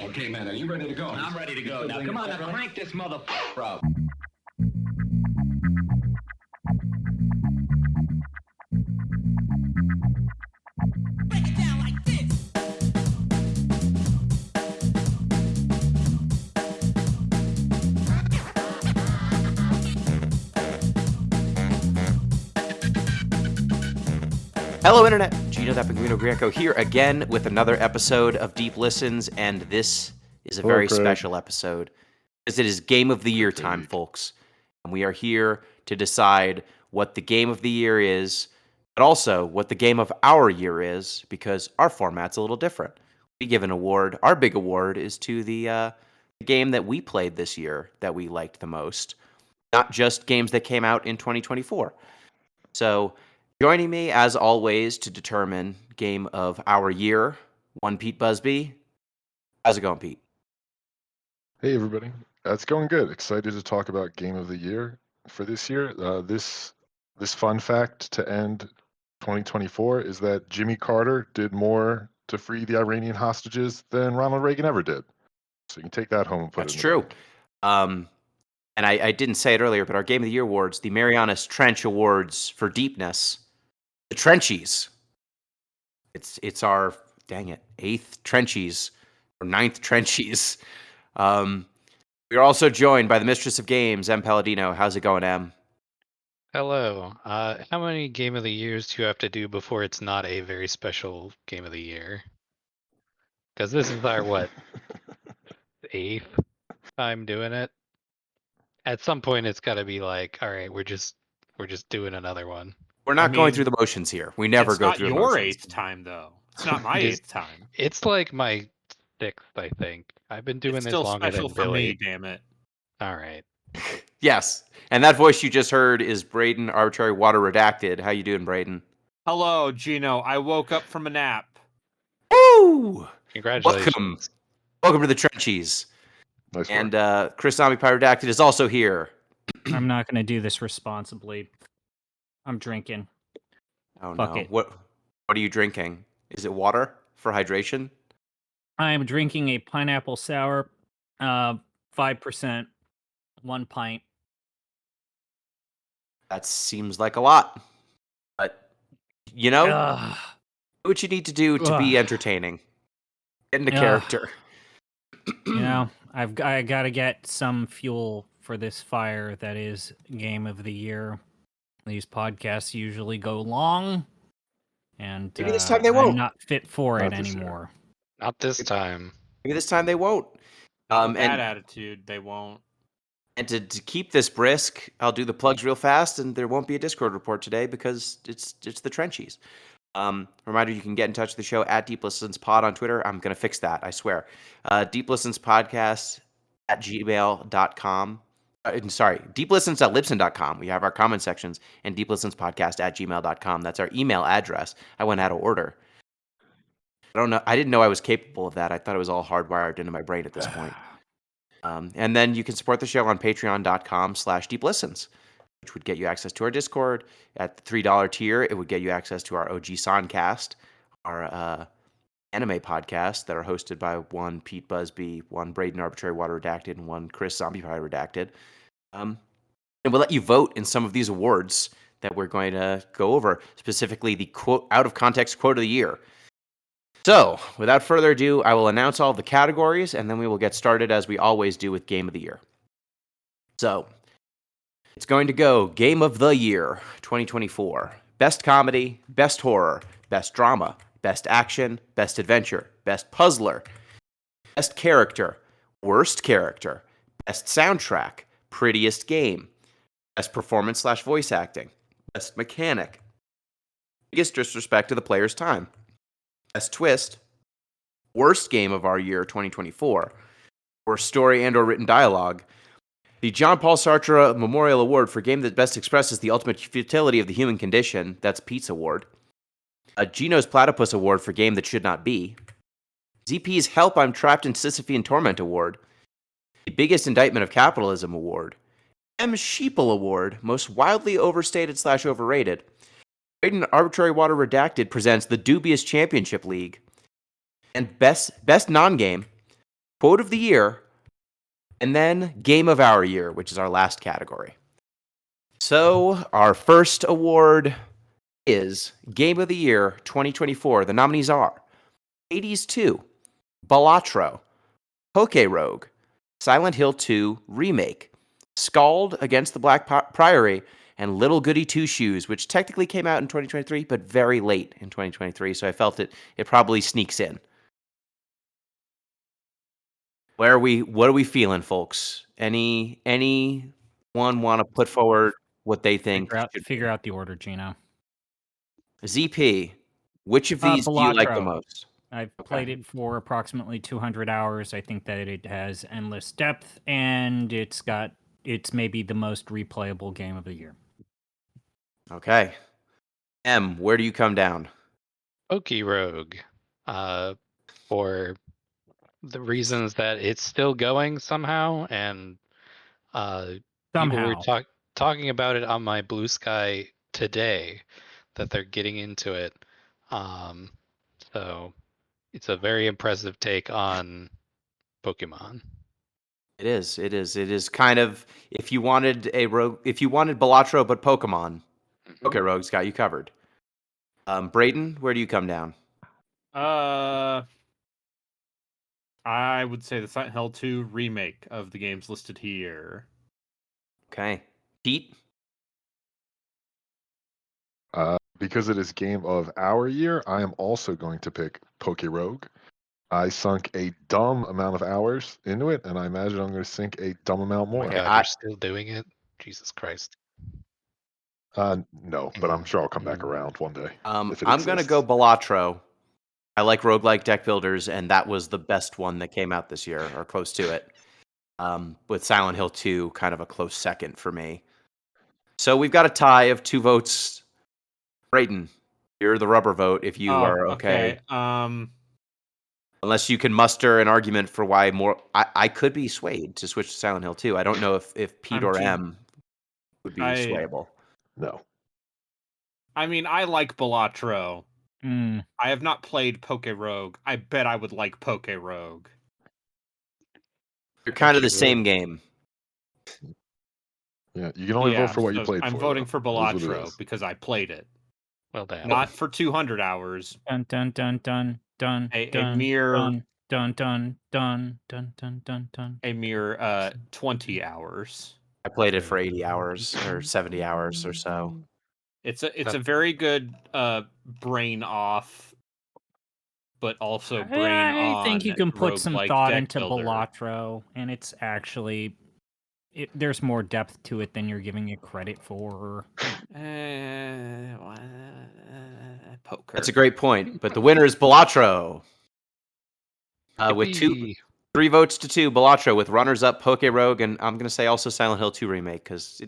Okay, man, are you ready to go? I'm ready to go. Now, come on, now crank this motherfucker up. Break it down like this. Hello, Internet. Gino that Pinguino Greco here again with another episode of Deep Listens, and this is a very special episode because it is Game of the Year time, folks. And we are here to decide what the Game of the Year is, but also what the Game of our Year is, because our format's a little different. We give an award. Our big award is to the game that we played this year that we liked the most, not just games that came out in 2024. So, joining me, as always, to determine Game of Our Year, one Pete Busby. How's it going, Pete? Hey, everybody. It's going good. Excited to talk about Game of the Year for this year. This fun fact to end 2024 is that Jimmy Carter did more to free the Iranian hostages than Ronald Reagan ever did. So you can take that home and put That's it in true. the bank. And I didn't say it earlier, but our Game of the Year awards, the Marianas Trench Awards for deepness, the Trenchies. It's our, dang it, 8th Trenchies or 9th Trenchies. We are also joined by the Mistress of Games, M. Palladino. How's it going, M? Hello. How many Game of the Years do you have to do before it's not a very special Game of the Year? Because this is our, what, 8th time doing it? At some point, it's got to be like, all right, we're just doing another one. We're not going through the motions here. We never go through the motions. It's not your 8th time, though. It's not my 8th time. It's like my 6th, I think. I've been doing It's this still longer special than for Billy. me, damn it. All right. Yes. And that voice you just heard is Braden, ArbitraryWater Redacted. How you doing, Braden? Hello, Gino. I woke up from a nap. Woo! Congratulations. Welcome to the Trenchies. Nice work. And Chris ZombiePie Redacted is also here. I'm not going to do this responsibly. I'm drinking. Oh Fuck no! it. What are you drinking? Is it water for hydration? I am drinking a pineapple sour, 5%, 1 pint. That seems like a lot, but you know, Ugh. do what you need to do to be entertaining. Get into Ugh. character. You know, I got to get some fuel for this fire that is Game of the Year. These podcasts usually go long, and Maybe this time they won't. I'm not fit for Not it this year. anymore. Not this time. Maybe this time they won't. Bad And attitude, they won't. to keep this brisk, I'll do the plugs real fast, and there won't be a Discord report today because it's the Trenchies. Reminder, you can get in touch with the show at Deep Listens Pod on Twitter. I'm going to fix that, I swear. Deep Listens Podcast at gmail.com. deeplistens.libsyn.com. We have our comment sections, and deeplistenspodcast at gmail.com. That's our email address. I went out of order. I don't know. I didn't know I was capable of that. I thought it was all hardwired into my brain at this point. And then you can support the show on patreon.com/deeplistens, which would get you access to our Discord. At the $3 tier, it would get you access to our OG Soncast, our anime podcasts that are hosted by one Pete Busby, one Braden ArbitraryWater Redacted, and one Chris ZombiePie Redacted. And we'll let you vote in some of these awards that we're going to go over, specifically the quote out of context quote of the year. So, without further ado, I will announce all of the categories, and then we will get started as we always do with Game of the Year. So, it's going to go Game of the Year 2024. Best Comedy, Best Horror, Best Drama, Best Action, Best Adventure, Best Puzzler, Best Character, Worst Character, Best Soundtrack, Prettiest Game, Best Performance/Voice Acting, Best Mechanic, Biggest Disrespect to the Player's Time, Best Twist, Worst Game of Our Year 2024, Worst Story and/or Written Dialogue, the John Paul Sartre Memorial Award for Game that Best Expresses the Ultimate Futility of the Human Condition, that's Pete's Award, a Gino's Platypus Award for Game That Should Not Be, ZP's Help I'm Trapped in Sysiphean Torment Award, the Biggest Indictment of Capitalism Award, M. Sheeple Award, Most Wildly Overstated/Overrated, Braden ArbitraryWater Redacted presents the Dubious Championship League, and Best Non-Game, quote of the year, and then game of our year, which is our last category. So our first award is Game of the Year 2024. The nominees are Hades 2, Balatro, Poke Rogue, Silent Hill 2 Remake, Scald Against the Black Priory, and Little Goody Two Shoes, which technically came out in 2023, but very late in 2023, so I felt it probably sneaks in. What are we feeling, folks? Anyone want to put forward what they think? Figure out the order, Gino. ZP, which of these do you like the Balatro. most? I've played it for approximately 200 hours. I think that it has endless depth, and it's maybe the most replayable game of the year. Okay. M, where do you come down? Poke Rogue. For the reasons that it's still going somehow, and people were talking about it on my Blue Sky today, that they're getting into it. So it's a very impressive take on Pokemon. It is kind of if you wanted Balatro but Pokemon, okay, Rogue's got you covered. Braden, where do you come down? I would say the Silent Hill 2 remake of the games listed here. Okay. Pete? Because it is game of our year, I am also going to pick Poke Rogue. I sunk a dumb amount of hours into it, and I imagine I'm going to sink a dumb amount Oh more. my God, you're still doing it? Jesus Christ. No, but I'm sure I'll come back around one day. I'm going to go Balatro. I like roguelike deck builders, and that was the best one that came out this year, or close to it. With Silent Hill 2, kind of a close second for me. So we've got a tie of 2 votes. Braden, you're the rubber vote if you are okay. Unless you can muster an argument for why more. I could be swayed to switch to Silent Hill 2. I don't know if Pete or M would be swayable. No. I mean, I like Balatro. Mm. I have not played Poke Rogue. I bet I would like Poke Rogue. You're kind of the same game. Yeah, you can only vote for what you played I'm for. voting though. for It is what it Balatro is. because I played it. Well done. Not for 200 hours. Dun dun dun dun dun A mere dun dun dun dun dun dun dun dun. a mere 20 hours. I played it for 80 hours or 70 hours or so. It's a very good brain off, but also brain on. I think you can put some roguelike thought deck into builder. Balatro, and it's actually there's more depth to it than you're giving it credit for. Poker. That's a great point, but the winner is Balatro. With 3 votes to 2, Balatro with runners up Poke Rogue, and I'm gonna say also Silent Hill 2 remake because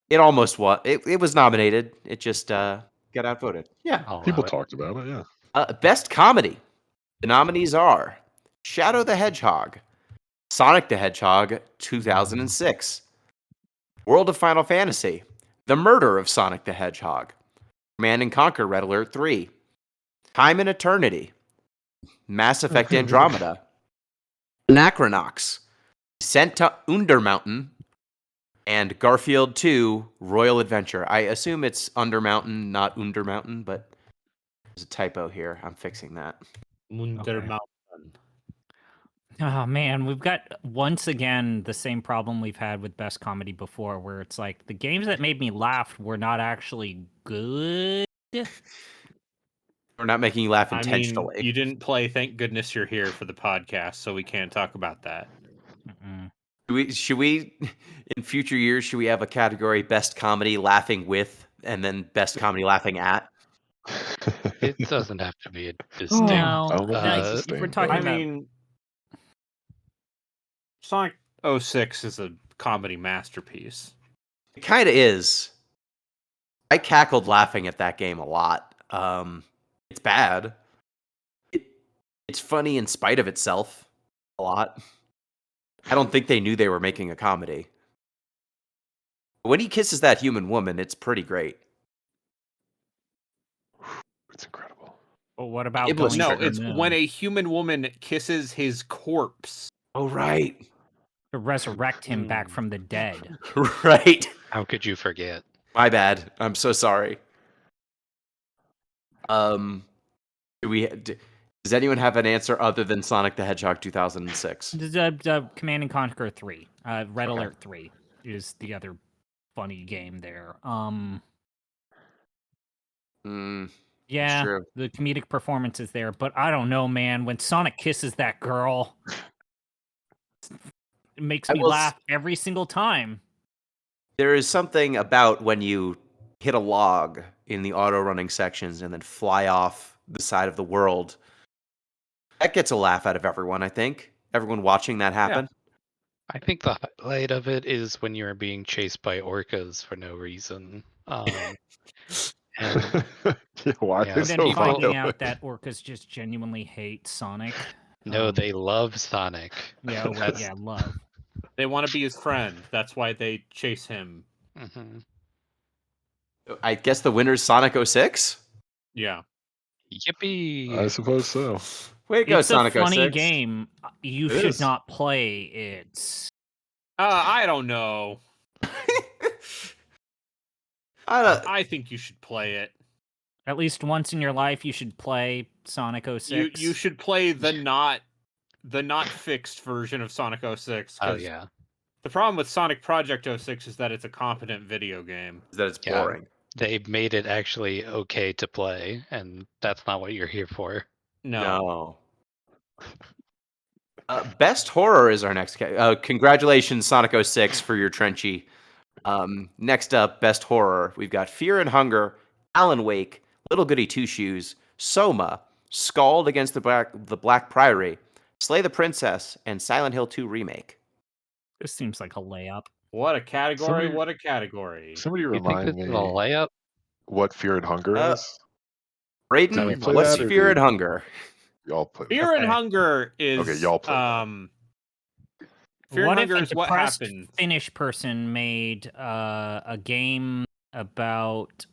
it almost was. It was nominated. It just got outvoted. Yeah, people talked about it. Yeah. Best comedy. The nominees are Shadow the Hedgehog, Sonic the Hedgehog 2006, World of Final Fantasy, The Murder of Sonic the Hedgehog, Command and Conquer Red Alert 3, Time and Eternity, Mass Effect Andromeda, Anachronox, Descent to Undermountain, and Garfield 2 Royal Adventure. I assume it's Undermountain, not Undermountain, but there's a typo here. I'm fixing that. Undermountain. Oh man, we've got once again the same problem we've had with best comedy before, where it's like the games that made me laugh were not actually good. We're not making you laugh intentionally. I mean, you didn't play Thank Goodness You're Here for the podcast, so we can't talk about that. Should we in future years, should we have a category best comedy laughing with and then best comedy laughing at? It doesn't have to be a distinct. No, I don't know if it's if distinct, we're talking but- I about mean, Sonic 06 is a comedy masterpiece. It kind of is. I cackled laughing at that game a lot. It's bad. It's funny in spite of itself a lot. I don't think they knew they were making a comedy. When he kisses that human woman, it's pretty great. It's incredible. But what about It going was No, to the it's moon? when a human woman kisses his corpse. Oh, right. to resurrect him back from the dead. Right. How could you forget? My bad. I'm so sorry. Does anyone have an answer other than Sonic the Hedgehog 2006? The Command and Conquer 3. Red Okay. Alert 3 is the other funny game there. Yeah, true. the comedic performance is there, but I don't know, man. When Sonic kisses that girl, it makes I me will laugh every single time. There is something about when you hit a log in the auto running sections and then fly off the side of the world. That gets a laugh out of everyone, I think. Everyone watching that happen. I think the highlight of it is when you're being chased by orcas for no reason. And Yeah, why Yeah. are And they then so finding violent? out that orcas just genuinely hate Sonic. no, they love Sonic. Yeah, well, That's- yeah, love. They want to be his friend. That's why they chase him. Mhm. I guess the winner's Sonic 06? Yeah. Yippee! I suppose so. Way to go, It's Sonic a funny 06. game. You It should is. not play it. I don't know. I think you should play it. At least once in your life, you should play Sonic 06. You should play the not fixed version of Sonic 06. Oh 'cause yeah. The problem with Sonic Project 06 is that it's a competent video game. that it's Yeah. boring. They've made it actually okay to play, and that's not what you're here for. No. Best horror is our next. Congratulations, Sonic 06, for your Trenchy. Next up, best horror. We've got Fear and Hunger, Alan Wake, Little Goody Two Shoes, Soma, Scald Against the Black Priory, Slay the Princess, and Silent Hill 2 Remake. This seems like a layup. What a category! Somebody- What a category! Somebody You think remind this me is a layup? what Fear and Hunger Uh, is. Braden, Did we play what's that, or Fear did- and Hunger? Y'all play that. Fear and Okay. Hunger is Okay, y'all play that. Fear What and if Hunger a is what depressed happened. Finnish person made a game about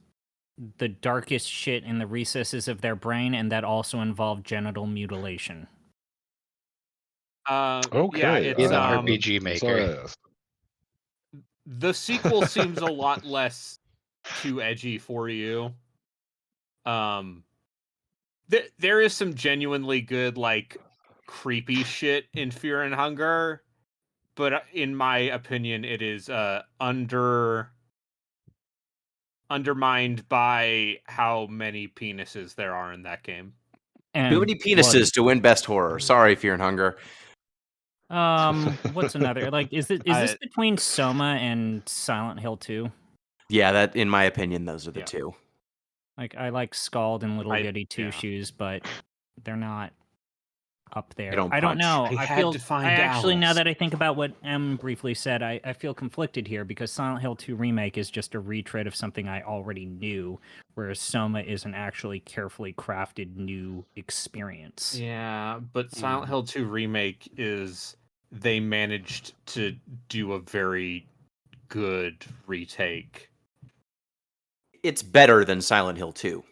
the darkest shit in the recesses of their brain, and that also involved genital mutilation? Okay. Yeah, it's It's an I'm RPG sorry maker. I asked. The sequel seems a lot less too edgy for you. There is some genuinely good, like, creepy shit in Fear and Hunger, but in my opinion, it is undermined by how many penises there are in that game. And Too many penises to win best horror. Sorry, Fear and Hunger. what's another? Like, is this I- between Soma and Silent Hill 2? Yeah, that, in my opinion, those are the Yeah. two. Like, I like Scald and Little I- Goody Two yeah. Shoes, but they're not up there. don't I don't punch. know. I I had feel to find I actually, now Alice. that I think about what M briefly said, I feel conflicted here because Silent Hill 2 Remake is just a retread of something I already knew, whereas Soma is an actually carefully crafted new experience. Yeah, but Silent Hill 2 Remake is they managed to do a very good retake. It's better than Silent Hill 2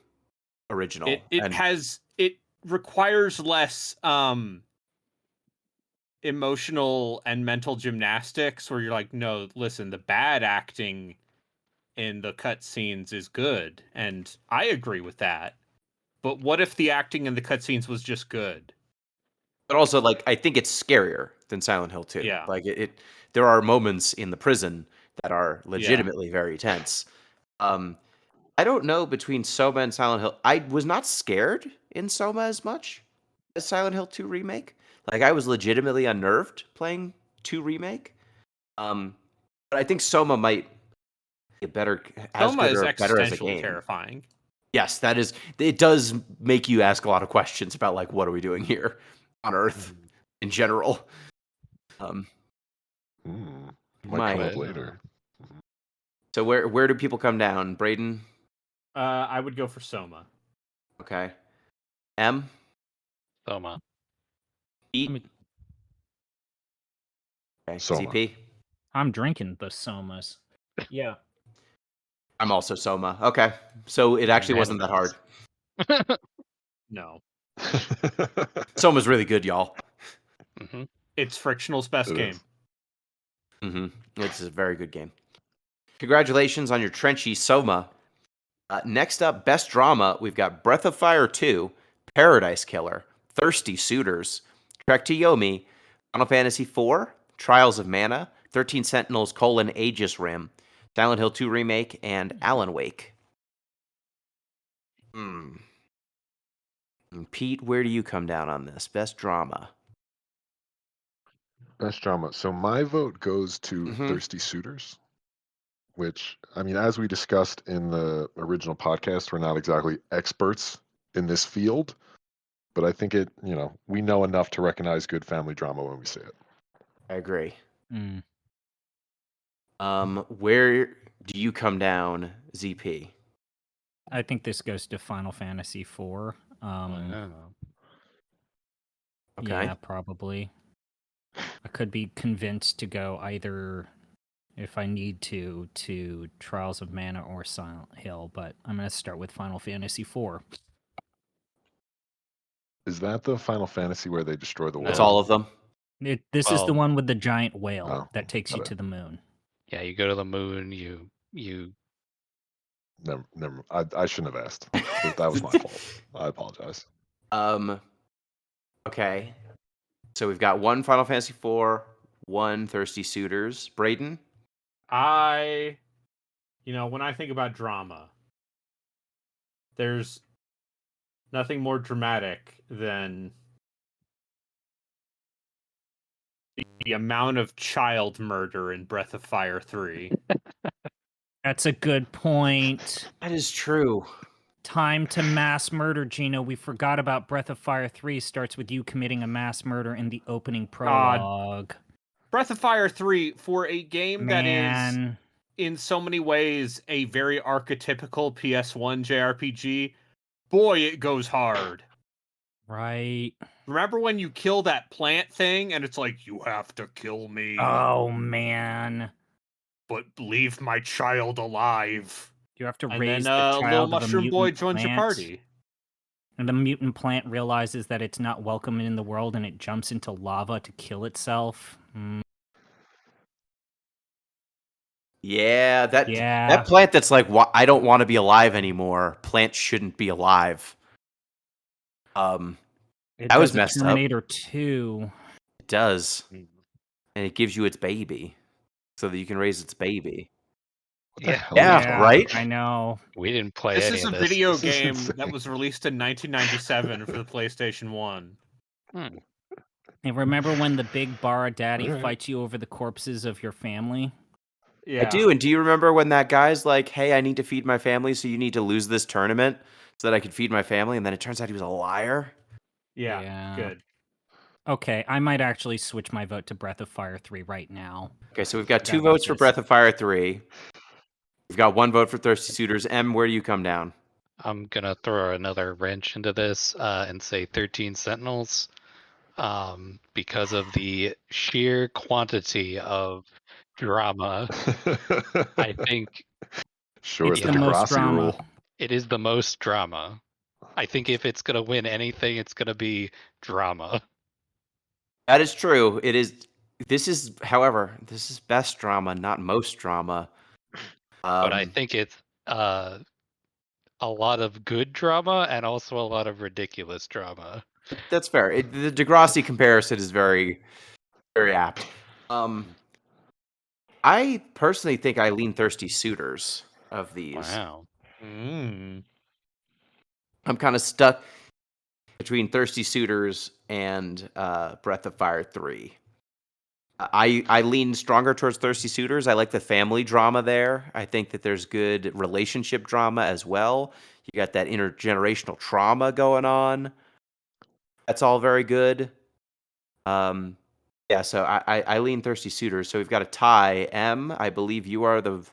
original. It requires less emotional and mental gymnastics where you're like, no, listen, the bad acting in the cutscenes is good, and I agree with that. But what if the acting in the cutscenes was just good? But also, like, I think it's scarier than Silent Hill 2. Yeah. Like, there are moments in the prison that are legitimately very tense. I don't know between Soma and Silent Hill. I was not scared in Soma as much as Silent Hill 2 Remake. Like, I was legitimately unnerved playing 2 Remake. But I think Soma might be better, as Soma good is or better as a existentially game. terrifying. Yes, that is. It does make you ask a lot of questions about, like, what are we doing here on Earth in general. Might come up later. So where do people come down? Braden? I would go for Soma. Okay. M? Soma. Pete? Okay. Soma. CP? I'm drinking the Somas. Yeah. I'm also Soma. Okay. So it actually wasn't that hard. No. Soma's really good, y'all. Hmm. It's Frictional's best It game. is. It's a very good game. Congratulations on your Trenchies, Soma. Next up, best drama, we've got Breath of Fire 2, Paradise Killer, Thirsty Suitors, Trek to Yomi, Final Fantasy IV, Trials of Mana, 13 Sentinels, Aegis Rim, Silent Hill 2 Remake, and Alan Wake. And Pete, where do you come down on this? Best drama. Best drama. So my vote goes to Mhm. Thirsty Suitors, which, I mean, as we discussed in the original podcast, we're not exactly experts in this field, but I think it, we know enough to recognize good family drama when we see it. I agree. Mm. Where do you come down, ZP? I think this goes to Final Fantasy IV. Wow. Okay. Yeah, probably. I could be convinced to go either, if I need to Trials of Mana or Silent Hill, but I'm going to start with Final Fantasy IV. Is that the Final Fantasy where they destroy the world? That's all of them. This is the Well- one with the giant whale Oh, that takes you got it. to the moon. Yeah, you go to the moon. You Never. I shouldn't have asked. That was my fault. I apologize. Okay. So we've got one Final Fantasy IV, one Thirsty Suitors. Braden? When I think about drama, there's nothing more dramatic than the amount of child murder in Breath of Fire 3. That's a good point. That is true. Time to mass murder, Gino. We forgot about Breath of Fire 3 starts with you committing a mass murder in the opening prologue. Breath of Fire 3, for a game that is, Man. in so many ways, a very archetypical PS1 JRPG, boy, it goes hard. Right. Remember when you kill that plant thing and it's like, you have to kill me, Oh, man. but leave my child alive. You have to And raise then the little child of a mushroom boy mutant joins your plant, party. and the mutant plant realizes that it's not welcome in the world, and it jumps into lava to kill itself. Yeah, that Yeah. plant that's like, I don't want to be alive anymore. Plants shouldn't be alive. It That was does a messed up. Terminator 2. It does. And it gives you its baby so that you can raise its baby. What the Yeah. hell? Yeah, right? I know. we didn't play This any is of a this. video This is game insane. that was released in 1997 for the PlayStation 1. And remember when the big bar daddy Alright. fights you over the corpses of your family? Yeah. I do. And do you remember when that guy's like, hey, I need to feed my family, so you need to lose this tournament so that I can feed my family? And then it turns out he was a liar. Yeah. Yeah. Good. Okay, I might actually switch my vote to Breath of Fire 3 right now. Okay, so we've got Forgot 2 about votes for this. Breath of Fire 3. We've got 1 vote for Thirsty Suitors. M, where do you come down? I'm gonna throw another wrench into this and say 13 Sentinels, because of the sheer quantity of drama. I think Sure, It's it's the the most Degrassi drama. rule. it is the most drama. I think if it's gonna win anything, it's gonna be drama. That is true. It is. However, this is best drama, not most drama. But I think it's a lot of good drama and also a lot of ridiculous drama. That's fair. The Degrassi comparison is very, very apt. I personally think I lean Thirsty Suitors of these. Wow. Mm. I'm kind of stuck between Thirsty Suitors and Breath of Fire 3. I lean stronger towards Thirsty Suitors. I like the family drama there. I think that there's good relationship drama as well. You got that intergenerational trauma going on. That's all very good. Yeah, so I lean Thirsty Suitors. So we've got a tie. M, I believe you are the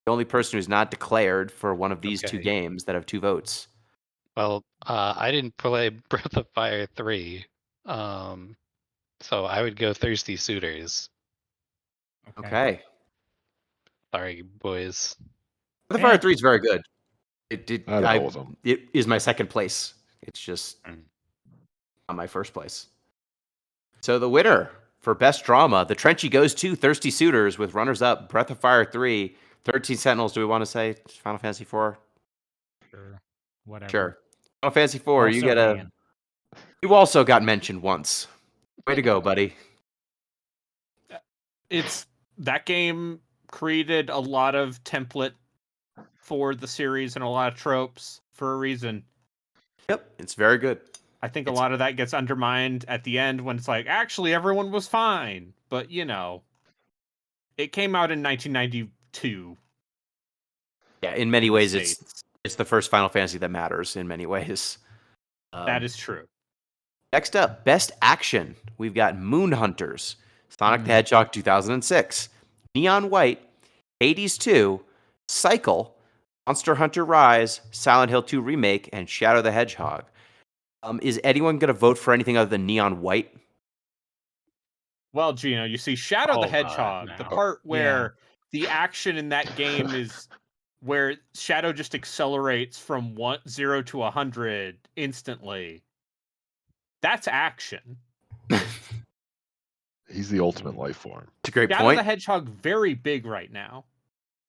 only person who's not declared for one of these 2 Okay. games that have 2 votes. Well, I didn't play Breath of Fire 3, so I would go Thirsty Suitors. Okay. Sorry, boys. Breath of Fire Yeah. 3 is very good. I'd hold them. It is my second place It's just Mm. on my first place. So the winner for best drama, the Trenchy goes to Thirsty Suitors with runners up Breath of Fire 3, 13 Sentinels. Do we want to say Final Fantasy 4? Sure. Whatever. Sure. Final Fantasy 4, you Also get a. Ian. You also got mentioned once. Way to go, buddy. It's that game created a lot of template for the series and a lot of tropes for a reason. Yep, it's very good. I think a lot of that gets undermined at the end when it's like, actually, everyone was fine. But, you know, it came out in 1992. Yeah, in many in the ways, States. it's the first Final Fantasy that matters. In many ways, That is true. Next up, best action. We've got Moon Hunters, Sonic the Hedgehog 2006, Neon White, Hades 2, Cycle, Monster Hunter Rise, Silent Hill 2 Remake, and Shadow the Hedgehog. Is anyone going to vote for anything other than Neon White? Well, Gino, you see, Shadow the Hedgehog, the no. part where the action in that game is where Shadow just accelerates from 0 to 100 instantly. That's action. He's the ultimate life form. It's a great Shadow point. the Hedgehog very big right now.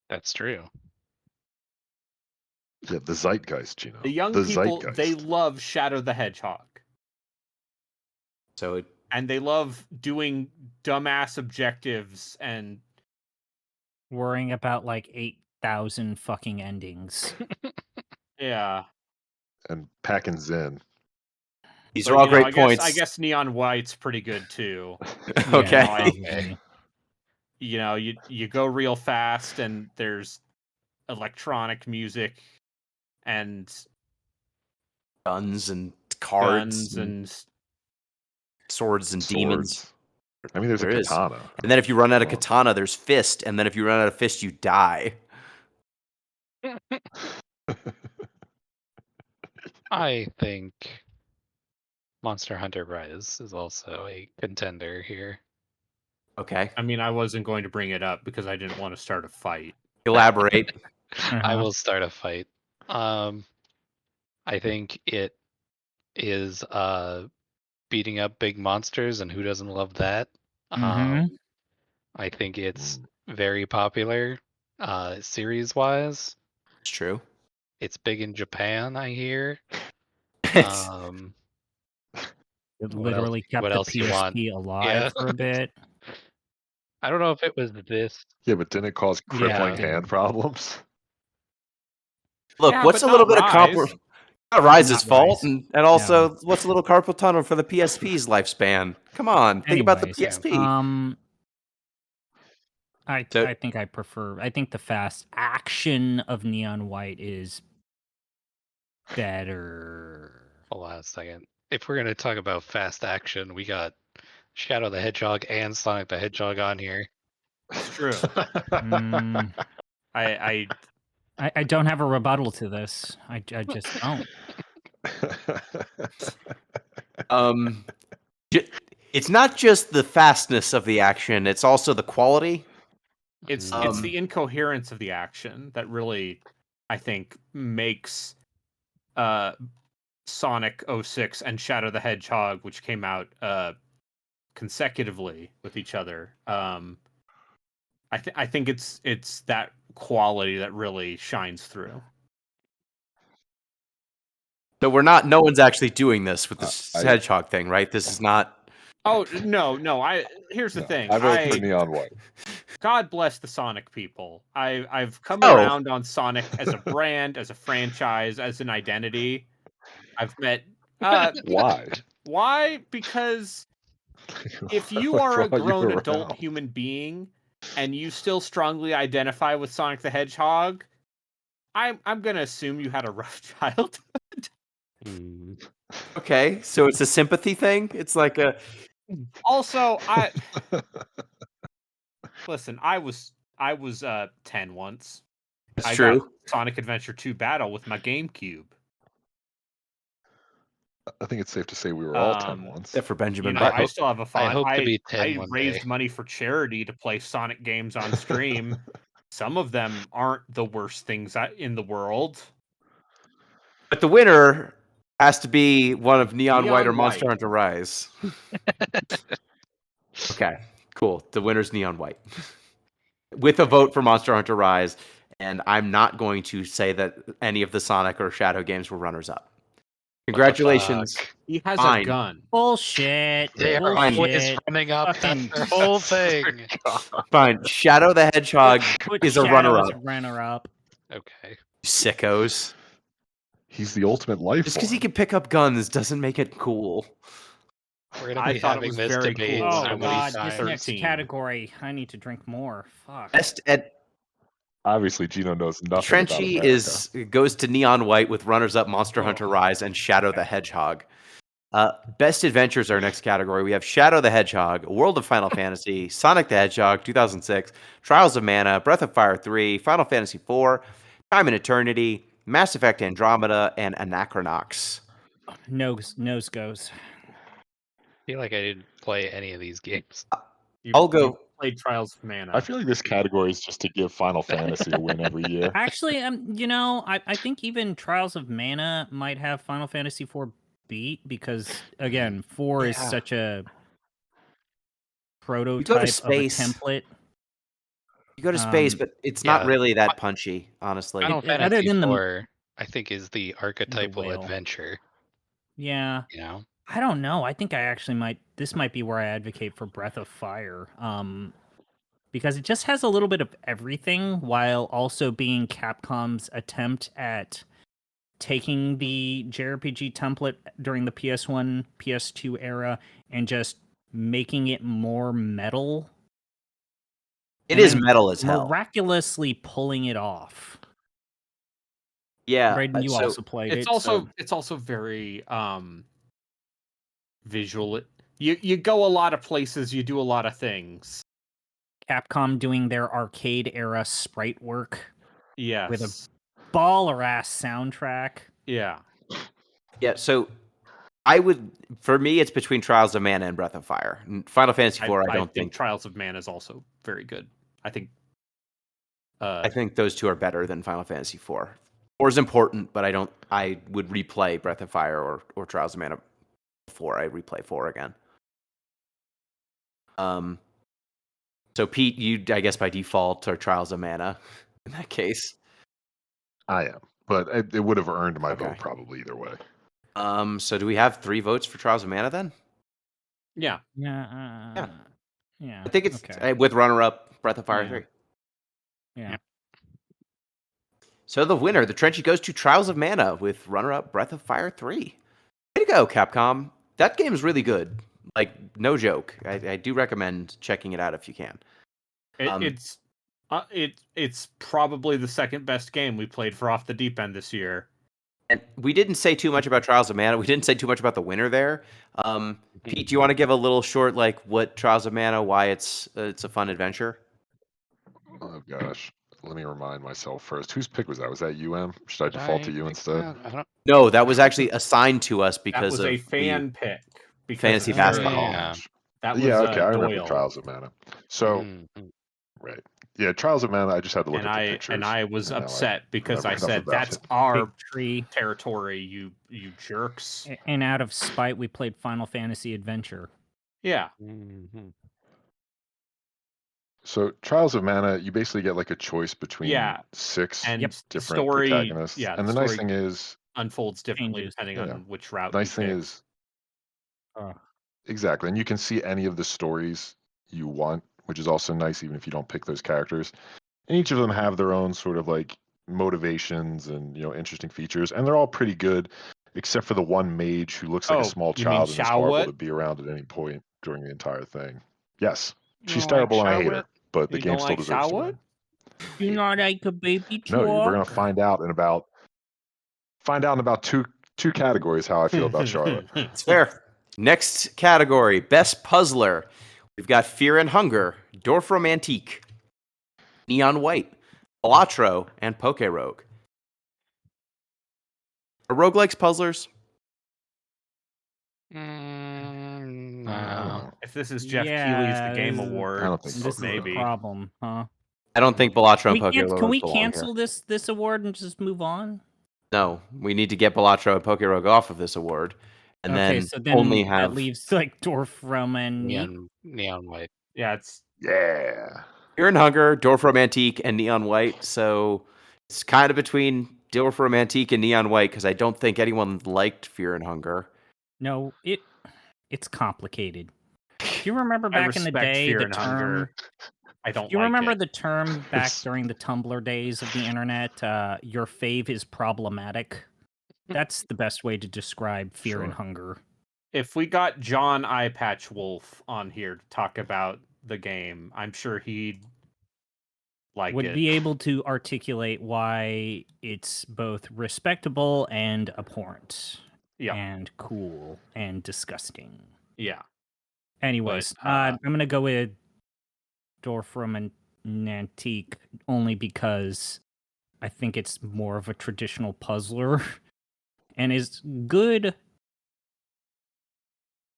That's true. Yeah, the zeitgeist, Gino. The young the people, zeitgeist. they love Shadow the Hedgehog. So And they love doing dumbass objectives and Worrying about like 8,000 fucking endings. yeah. And packing Zen. these But, are all you know, great points. I guess Neon White's pretty good too. Okay. Yeah, probably. You know, you go real fast and there's electronic music and Guns and cards guns and swords and demons. Swords. I mean, there's There a is. katana. And then if you run out of Well. katana, there's fist. And then if you run out of fist, you die. I think Monster Hunter Rise is also a contender here. Okay. I mean, I wasn't going to bring it up because I didn't want to start a fight. Elaborate. I will start a fight. I think it is beating up big monsters, and who doesn't love that? Mhm. I think it's very popular series-wise. It's true. It's big in Japan, I hear. It's- It What literally else- kept what the else you want? PSP alive Yeah. for a bit. I don't know if it was this. Yeah, but didn't it cause crippling Yeah. hand problems? Look, Yeah, what's a but little not bit of carpal? Rise. Not Rise's Not fault, Rise. and also what's a little carpal tunnel for the PSP's lifespan? Come on, think about the Anyways, PSP. I think I prefer. I think the fast action of Neon White is better. Hold on a second. If we're gonna talk about fast action, we got Shadow the Hedgehog and Sonic the Hedgehog on here. It's true. Mm, I I don't have a rebuttal to this. I just don't. It's not just the fastness of the action; it's also the quality. it's Mm. the incoherence of the action that really, I think, makes Sonic 06 and Shadow the Hedgehog, which came out consecutively with each other. I think it's that quality that really shines through. So no one's actually doing this with this I- hedgehog thing, right? This is not. Oh no! Here's the thing. I vote for Neon White. God bless the Sonic people. I've come Oh. around on Sonic as a brand, as a franchise, as an identity. I've met. Why? Why? Because if you I are a brought you grown adult around. human being and you still strongly identify with Sonic the Hedgehog, I'm gonna assume you had a rough childhood. Okay, so it's a sympathy thing. It's like a. Also, listen. I was 10 once. It's I true. got Sonic Adventure 2 Battle with my GameCube. I think it's safe to say we were all 10 Um, once. Except for Benjamin You know, I Button. still have a I fond. hope to be 10 I one raised day. money for charity to play Sonic games on stream. Some of them aren't the worst things in the world. But the winner Has to be one of Neon White or Neon Monster White. Hunter Rise. Okay, cool. The winner's Neon White. With a vote for Monster Hunter Rise, and I'm not going to say that any of the Sonic or Shadow games were runners-up. Congratulations. fuck? He has Fine. a gun. Bullshit. They are Fine. always Bullshit. running up. Fucking That's their whole thing. Fine. Shadow the Hedgehog Put is a Shadow as runner-up. runner-up. Okay. Sickos. He's the ultimate life Just because he form. can pick up guns doesn't make it cool. We're gonna I be thought it having was this very debate cool. Oh so when I many was god, this times. next 13. category. I need to drink more. Fuck. Best at Obviously, Gino knows nothing about Trenchy America. goes to Neon White with runners-up Monster Hunter Rise and Shadow the Hedgehog. Best Adventures are our next category. We have Shadow the Hedgehog, World of Final Fantasy, Sonic the Hedgehog 2006, Trials of Mana, Breath of Fire 3, Final Fantasy 4, Time and Eternity, Mass Effect Andromeda, and Anachronox. Nose goes. I feel like I didn't play any of these games. I'll go- You played Trials of Mana. I feel like this category is just to give Final Fantasy a win every year. Actually, I think even Trials of Mana might have Final Fantasy IV beat because again, 4 is Yeah. such a go to prototype of a space. template. You go to space, but it's not yeah. really that punchy, honestly. Final other Fantasy than the- 4, I think, is the archetypal whale. adventure. Yeah. You know, I don't know. I think I actually might. This might be where I advocate for Breath of Fire, because it just has a little bit of everything, while also being Capcom's attempt at taking the JRPG template during the PS1, PS2 era and just making it more metal. It and is then metal as hell. Miraculously pulling it off. Yeah. Braden, you so also played It's it. also so- it's also very visual. You go a lot of places, you do a lot of things. Capcom doing their arcade era sprite work. Yes. With a baller ass soundtrack. Yeah. Yeah, so for me, it's between Trials of Mana and Breath of Fire. Final Fantasy IV, I don't think. Trials of Mana is also very good. I think. I think those two are better than Final Fantasy IV. 4 is important, but I would replay Breath of Fire or Trials of Mana before I replay 4 again. So Pete, you I guess by default are Trials of Mana in that case. I am, but it would have earned my Okay. vote probably either way. So do we have 3 votes for Trials of Mana then? Yeah. Yeah. I think it's okay. with runner-up Breath of Fire Yeah. 3. Yeah. So the winner, the Trenchy, goes to Trials of Mana with runner-up Breath of Fire 3. Way to go, Capcom. That game is really good. Like, no joke. I do recommend checking it out if you can. It's probably the second best game we played for Off the Deep End this year. And we didn't say too much about Trials of Mana. We didn't say too much about the winner there. Pete, do you want to give a little short, like, what Trials of Mana, why it's a fun adventure? Oh gosh, let me remind myself first. Whose pick was that? Was that UM? Should I default to you instead? I don't. No, that was actually assigned to us That because was of a fan pick. because Fantasy of basketball. Yeah. That was Yeah, okay, I remember Doyle. Trials of Mana. So, Mhm. right. Yeah, Trials of Mana, I just had to look and at the I pictures. and I was and now upset because I remember enough said about that's it. our Big tree. territory, you jerks. And out of spite, we played Final Fantasy Adventure. Yeah. Mhm. So, Trials of Mana, you basically get like a choice between Yeah, 6 And Yep. the different story, protagonists. yeah, And the nice thing is, unfolds differently Changes. depending Yeah. on which route nice you thing pick. is, Oh. exactly, and you can see any of the stories you want, which is also nice even if you don't pick those characters. And each of them have their own sort of like motivations and interesting features, and they're all pretty good, except for the one mage who looks like a Oh, small you mean child and is horrible Shawut? to be around at any point during the entire thing. Yes, You she's don't like terrible and I hate her, Shawut? but the You game don't still like deserves to Shawut? win. You not like a baby No, we're gonna truck? find out in about two categories how I feel about Charlotte. It's fair. Next category, Best Puzzler. We've got Fear and Hunger, Dorf Romantique, Neon White, Balatro, and Poke Rogue. Are roguelikes puzzlers? No. If this is Jeff Keighley's The Game Yeah, Award, I don't think so. This is maybe. the problem, huh? I don't think Balatro and Poke Can Rogue we belong cancel here. this award and just move on? No, we need to get Balatro and Pokerogue off of this award, and Okay, then so then only that have leaves like Dorfram and Neat. Neon White. Yeah, it's Yeah. Fear and Hunger, Dorfram Antique, and Neon White. So it's kind of between Dorfram Antique and Neon White because I don't think anyone liked Fear and Hunger. No, it's complicated. Do you remember I back in the respect day Fear the and term? Hunger. I don't Do you like remember it. the term back It's- during the Tumblr days of the internet? Your fave is problematic. That's the best way to describe Fear and Sure. Hunger. If we got John Eyepatch Wolf on here to talk about the game, I'm sure he'd like Would it. be able to articulate why it's both respectable and abhorrent, Yeah. and cool and disgusting. Yeah. Anyways, But, I'm gonna go with Dorfram and Antique only because I think it's more of a traditional puzzler and is good.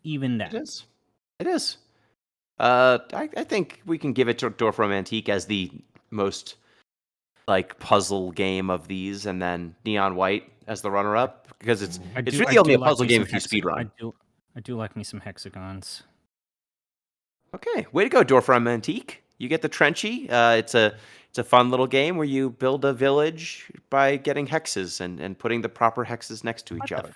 Even It that. is. It is. I think we can give it to Dorfram Antique as the most like puzzle game of these, and then Neon White as the runner-up because it's really only a puzzle game if you speedrun. I do like me some hexagons. Okay, way to go, Dorfram Antique. You get the Trenchy. It's a fun little game where you build a village by getting hexes and putting the proper hexes next to each What other. the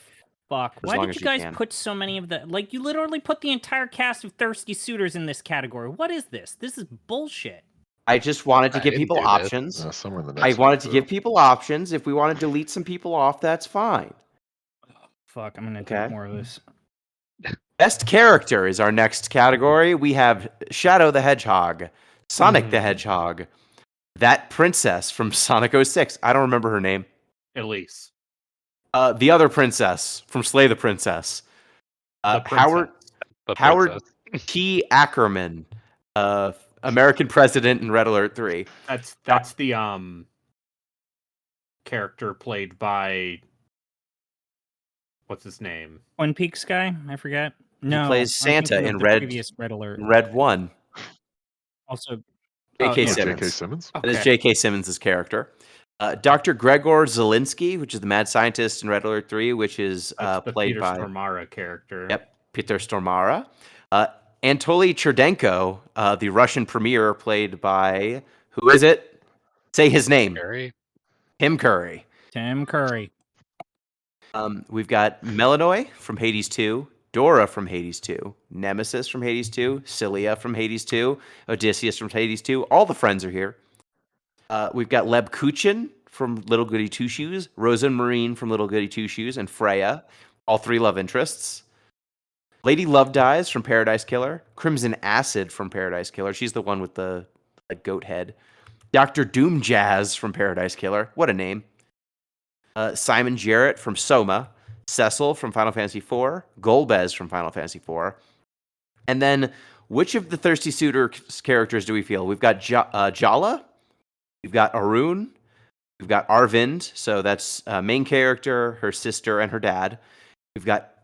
fuck? For as Why long did as you you guys can. put so many of the like? You literally put the entire cast of thirsty suitors in this category. What is this? This is bullshit. I just wanted to I give didn't people do this. options. Somewhere in the I next wanted one, to too. give people options. If we want to delete some people off, that's fine. Fuck, I'm gonna Okay. take more of this. Best character is our next category. We have Shadow the Hedgehog, Sonic the Hedgehog, that princess from Sonic 06. I don't remember her name. Elise. The other princess from Slay the Princess. The Howard The Howard princess. T. Ackerman, American president in Red Alert 3. That's the character played by what's his name? Twin Peaks guy? I forget. No, plays I'm Santa thinking of in the Red- previous Red Alert. Red 1. Also, J.K. yeah. Simmons. J.K. Simmons? That is Okay. J.K. Simmons' character. Dr. Gregor Zelinsky, which is the mad scientist in Red Alert 3, which is That's the played Peter by Stormare character. Yep, Peter Stormare. Anatoly Cherdenko, the Russian premier, played by who is it? Say his name. Gary? Tim Curry. Tim Curry. We've got Melanoy from Hades 2, Dora from Hades 2, Nemesis from Hades 2, Cilia from Hades 2, Odysseus from Hades 2. All the friends are here. We've got Leb Kuchin from Little Goody Two Shoes, Rosa Marine from Little Goody Two Shoes, and Freya, all three love interests. Lady Love Dies from Paradise Killer, Crimson Acid from Paradise Killer. She's the one with the goat head. Dr. Doom Jazz from Paradise Killer. What a name. Simon Jarrett from Soma, Cecil from Final Fantasy IV, Golbez from Final Fantasy IV. And then, which of the Thirsty Suitor characters do we feel? We've got Jala, we've got Arun, we've got Arvind, so that's main character, her sister, and her dad. We've got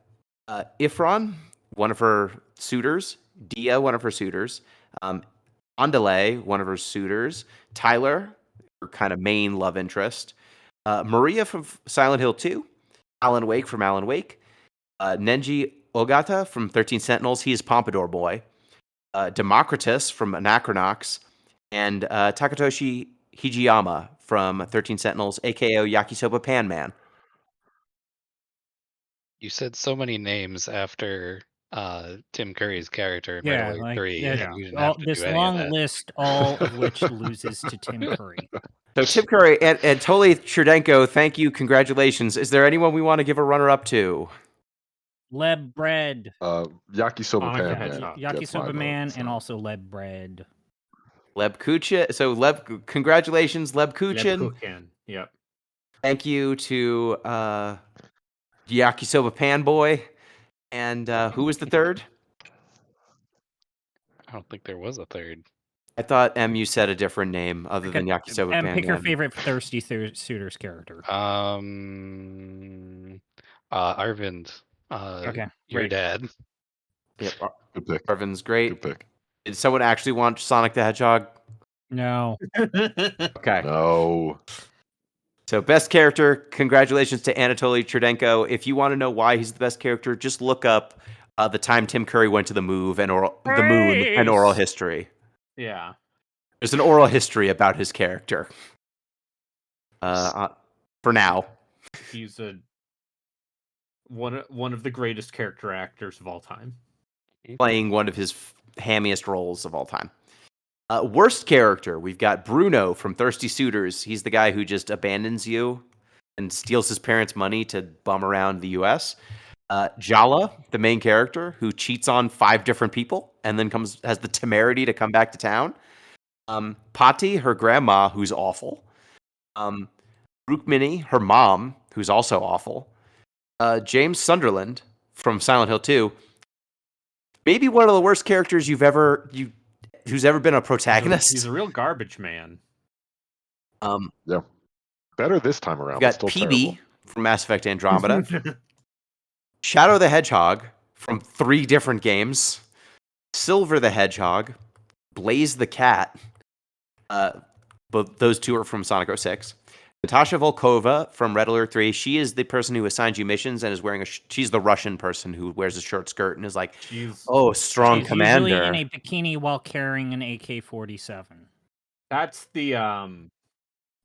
Ifron, one of her suitors, Dia, one of her suitors, Andale, one of her suitors, Tyler, her kind of main love interest, Maria from Silent Hill 2, Alan Wake from Alan Wake, Nenji Ogata from 13 Sentinels, he is Pompadour Boy, Democritus from Anachronox, and Takatoshi Hijiyama from 13 Sentinels, aka Yakisoba Pan Man. You said so many names after Tim Curry's character in Yeah, Red Alert like 3. yeah, And you didn't have to this do any long of that. list, all of which loses to Tim Curry. So Tim Curry and Toli Cherdenko, thank you, congratulations. Is there anyone we want to give a runner-up to? Leb Bread, Yakisoba Sonic the Pan Man. Hedgehog. gets my Yakisoba vote, Man, so. and also Leb Bread. Leb Kuchin. So Leb, congratulations, Leb Kuchin. Kuchin. Yep. Thank you to Yakisoba Pan Boy. And who was the third? I don't think there was a third. I thought you said a different name other than Yakisoba And Pan pick your Man. favorite thirsty suitors character. Arvind. Okay, Your great. dad. Yep, Good pick. Arvin's great. Good pick. Did someone actually want Sonic the Hedgehog? No. Okay. No. So best character, congratulations to Anatoly Cherdenko. If you want to know why he's the best character, just look up the time Tim Curry went to the moon and oral Praise! history. Yeah. There's an oral history about his character. For now. He's one of the greatest character actors of all time. Playing one of his hammiest roles of all time. Worst character, we've got Bruno from Thirsty Suitors. He's the guy who just abandons you and steals his parents' money to bum around the U.S. Jala, the main character, who cheats on 5 different people and then has the temerity to come back to town. Patti, her grandma, who's awful. Rukmini, her mom, who's also awful. James Sunderland from Silent Hill 2. Maybe one of the worst characters who's ever been a protagonist. He's a real garbage man. Yeah. Better this time around. We've got but still PB terrible. from Mass Effect Andromeda. Shadow the Hedgehog from 3 different games. Silver the Hedgehog. Blaze the Cat. Both those 2 are from Sonic 06. Natasha Volkova from Red Alert 3. She is the person who assigns you missions and is wearing she's the Russian person who wears a short skirt and is like, strong She's commander. usually in a bikini while carrying an AK-47. That's the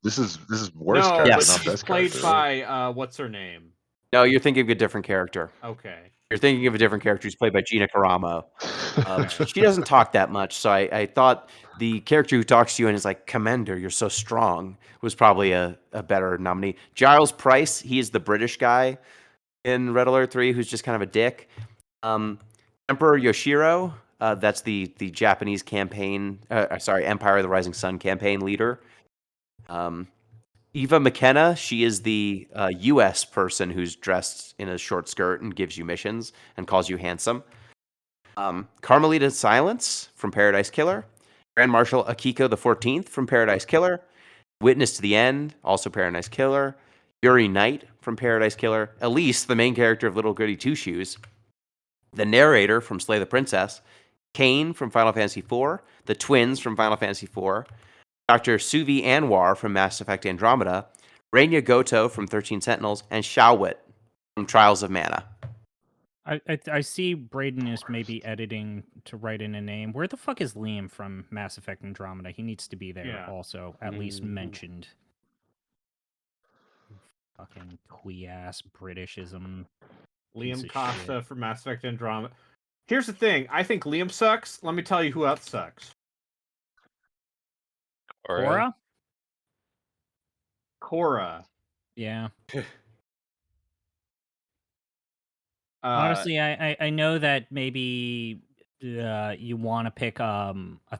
This is worst no, character, but not she's best played character. by what's her name? No, you're thinking of a different character. Okay. You're thinking of a different character who's played by Gina Caramo. She doesn't talk that much, so I thought the character who talks to you and is like, Commander, you're so strong, was probably a better nominee. Giles Price, he is the British guy in Red Alert 3 who's just kind of a dick. Emperor Yoshiro, that's the Japanese campaign, Empire of the Rising Sun campaign leader. Eva McKenna, she is the U.S. person who's dressed in a short skirt and gives you missions and calls you handsome. Carmelita Silence from Paradise Killer. Grand Marshal Akiko the 14th from Paradise Killer. Witness to the End, also Paradise Killer. Yuri Knight from Paradise Killer. Elise, the main character of Little Goody Two Shoes. The narrator from Slay the Princess. Kane from Final Fantasy IV. The twins from Final Fantasy IV. Dr. Suvi Anwar from Mass Effect Andromeda, Rainya Goto from 13 Sentinels, and Shawit from Trials of Mana. I see Braden is maybe editing to write in a name. Where the fuck is Liam from Mass Effect Andromeda? He needs to be there also, at least mentioned. Fucking twee-ass Britishism. Liam Costa from Mass Effect Andromeda. Here's the thing. I think Liam sucks. Let me tell you who else sucks. Cora. Yeah. Honestly, I know that maybe you want to pick a